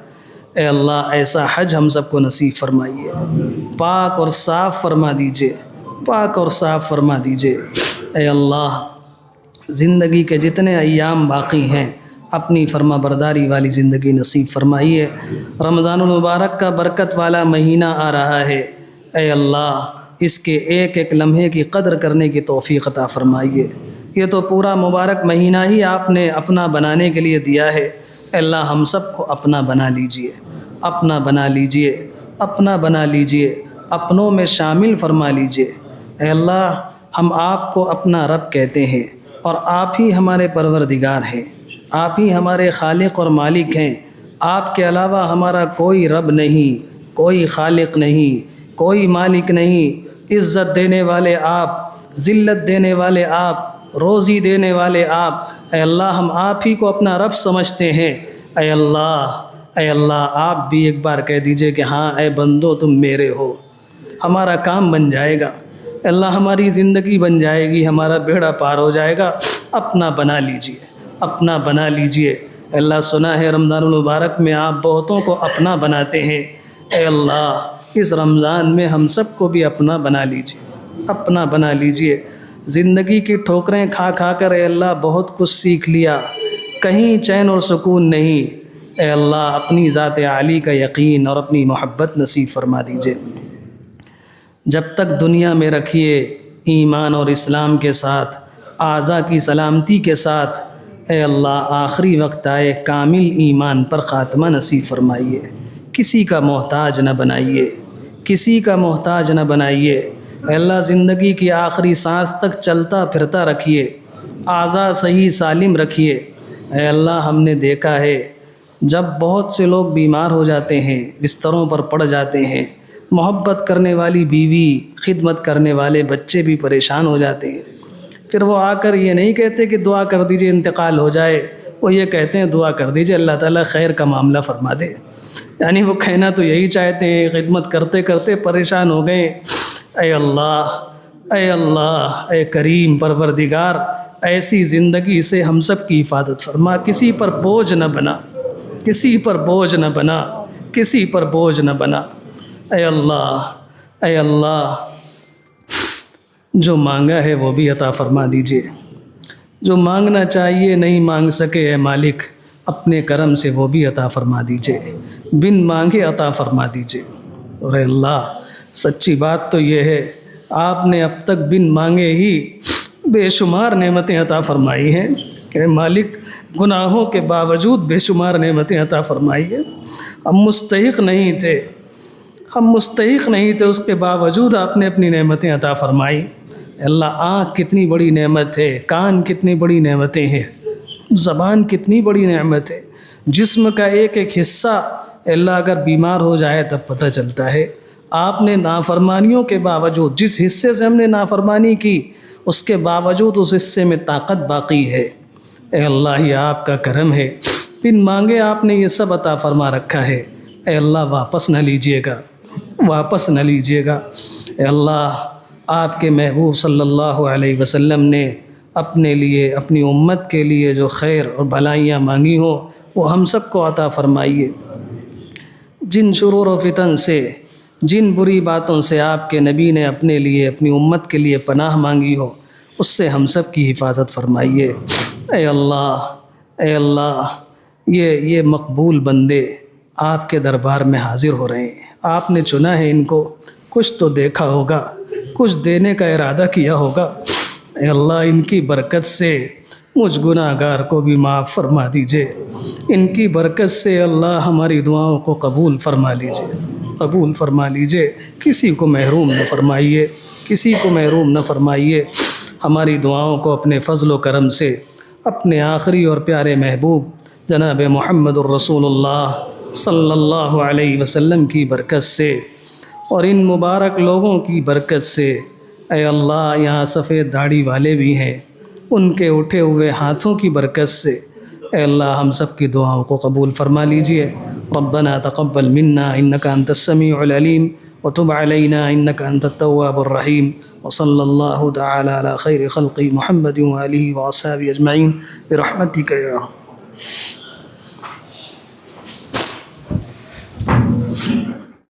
اے اللہ، ایسا حج ہم سب کو نصیب فرمائیے، پاک اور صاف فرما دیجئے، پاک اور صاف فرما دیجئے۔ اے اللہ، زندگی کے جتنے ایام باقی ہیں اپنی فرما برداری والی زندگی نصیب فرمائیے۔ رمضان المبارک کا برکت والا مہینہ آ رہا ہے، اے اللہ اس کے ایک ایک لمحے کی قدر کرنے کی توفیق عطا فرمائیے۔ یہ تو پورا مبارک مہینہ ہی آپ نے اپنا بنانے کے لیے دیا ہے۔ اے اللہ، ہم سب کو اپنا بنا لیجئے، اپنا بنا لیجئے، اپنا بنا لیجئے، اپنوں میں شامل فرما لیجئے۔ اے اللہ، ہم آپ کو اپنا رب کہتے ہیں اور آپ ہی ہمارے پروردگار ہیں، آپ ہی ہمارے خالق اور مالک ہیں۔ آپ کے علاوہ ہمارا کوئی رب نہیں، کوئی خالق نہیں، کوئی مالک نہیں۔ عزت دینے والے آپ، ذلت دینے والے آپ، روزی دینے والے آپ۔ اے اللہ، ہم آپ ہی کو اپنا رب سمجھتے ہیں۔ اے اللہ، اے اللہ، آپ بھی ایک بار کہہ دیجئے کہ ہاں اے بندو تم میرے ہو، ہمارا کام بن جائے گا۔ اے اللہ، ہماری زندگی بن جائے گی، ہمارا بیڑا پار ہو جائے گا۔ اپنا بنا لیجئے، اپنا بنا لیجئے۔ اے اللہ، سنا ہے رمضان المبارک میں آپ بہتوں کو اپنا بناتے ہیں۔ اے اللہ، اس رمضان میں ہم سب کو بھی اپنا بنا لیجئے، اپنا بنا لیجئے۔ زندگی کی ٹھوکریں کھا کھا کر اے اللہ بہت کچھ سیکھ لیا، کہیں چین اور سکون نہیں۔ اے اللہ، اپنی ذات عالی کا یقین اور اپنی محبت نصیب فرما دیجئے۔ جب تک دنیا میں رکھیے ایمان اور اسلام کے ساتھ، اعضاء کی سلامتی کے ساتھ۔ اے اللہ، آخری وقت آئے کامل ایمان پر خاتمہ نصیب فرمائیے، کسی کا محتاج نہ بنائیے، کسی کا محتاج نہ بنائیے۔ اے اللہ، زندگی کی آخری سانس تک چلتا پھرتا رکھیے، اعضاء صحیح سالم رکھیے۔ اے اللہ، ہم نے دیکھا ہے جب بہت سے لوگ بیمار ہو جاتے ہیں، بستروں پر پڑ جاتے ہیں، محبت کرنے والی بیوی، خدمت کرنے والے بچے بھی پریشان ہو جاتے ہیں، پھر وہ آ کر یہ نہیں کہتے کہ دعا کر دیجئے انتقال ہو جائے، وہ یہ کہتے ہیں دعا کر دیجئے اللہ تعالیٰ خیر کا معاملہ فرما دے۔ یعنی وہ کہنا تو یہی چاہتے ہیں، خدمت کرتے کرتے پریشان ہو گئے۔ اے اللہ، اے اللہ، اے کریم پروردگار، ایسی زندگی سے ہم سب کی حفاظت فرما، کسی پر بوجھ نہ بنا، کسی پر بوجھ نہ بنا، کسی پر بوجھ نہ بنا۔ اے اللہ، اے اللہ، جو مانگا ہے وہ بھی عطا فرما دیجئے، جو مانگنا چاہیے نہیں مانگ سکے اے مالک اپنے کرم سے وہ بھی عطا فرما دیجئے، بن مانگے عطا فرما دیجئے۔ اور اے اللہ، سچی بات تو یہ ہے آپ نے اب تک بن مانگے ہی بے شمار نعمتیں عطا فرمائی ہیں۔ اے مالک، گناہوں کے باوجود بے شمار نعمتیں عطا فرمائی ہیں۔ ہم مستحق نہیں تھے، ہم مستحق نہیں تھے، اس کے باوجود آپ نے اپنی نعمتیں عطا فرمائی۔ اللہ، آنکھ کتنی بڑی نعمت ہے، کان کتنی بڑی نعمتیں ہیں، زبان کتنی بڑی نعمت ہے، جسم کا ایک ایک حصہ اللہ اگر بیمار ہو جائے تب پتہ چلتا ہے۔ آپ نے نافرمانیوں کے باوجود، جس حصے سے ہم نے نافرمانی کی اس کے باوجود اس حصے میں طاقت باقی ہے۔ اے اللہ یہ آپ کا کرم ہے، بن مانگے آپ نے یہ سب عطا فرما رکھا ہے۔ اے اللہ واپس نہ لیجیے گا، واپس نہ لیجیے گا۔ اے اللہ آپ کے محبوب صلی اللہ علیہ وسلم نے اپنے لیے، اپنی امت کے لیے جو خیر اور بھلائیاں مانگی ہوں وہ ہم سب کو عطا فرمائیے۔ جن شرور و فتن سے، جن بری باتوں سے آپ کے نبی نے اپنے لیے، اپنی امت کے لیے پناہ مانگی ہو، اس سے ہم سب کی حفاظت فرمائیے۔ اے اللہ، اے اللہ، یہ مقبول بندے آپ کے دربار میں حاضر ہو رہے ہیں، آپ نے چنا ہے ان کو، کچھ تو دیکھا ہوگا، کچھ دینے کا ارادہ کیا ہوگا۔ اے اللہ ان کی برکت سے مجھ گناہ گار کو بھی معاف فرما دیجئے، ان کی برکت سے اللہ ہماری دعاؤں کو قبول فرما لیجئے، قبول فرما لیجئے، کسی کو محروم نہ فرمائیے، کسی کو محروم نہ فرمائیے۔ ہماری دعاؤں کو اپنے فضل و کرم سے اپنے آخری اور پیارے محبوب جناب محمد الرسول اللہ صلی اللہ علیہ وسلم کی برکت سے اور ان مبارک لوگوں کی برکت سے، اے اللہ یہاں سفید داڑھی والے بھی ہیں، ان کے اٹھے ہوئے ہاتھوں کی برکت سے اے اللہ ہم سب کی دعاؤں کو قبول فرما لیجئے۔ ربنا تقبل منا انک انت السمیع العلیم وتب علینا انک انت التواب الرحیم، وصلی اللہ تعالی علی خیر خلق محمد وآلہ وصحبہ اجمعین برحمتک یا ارحم۔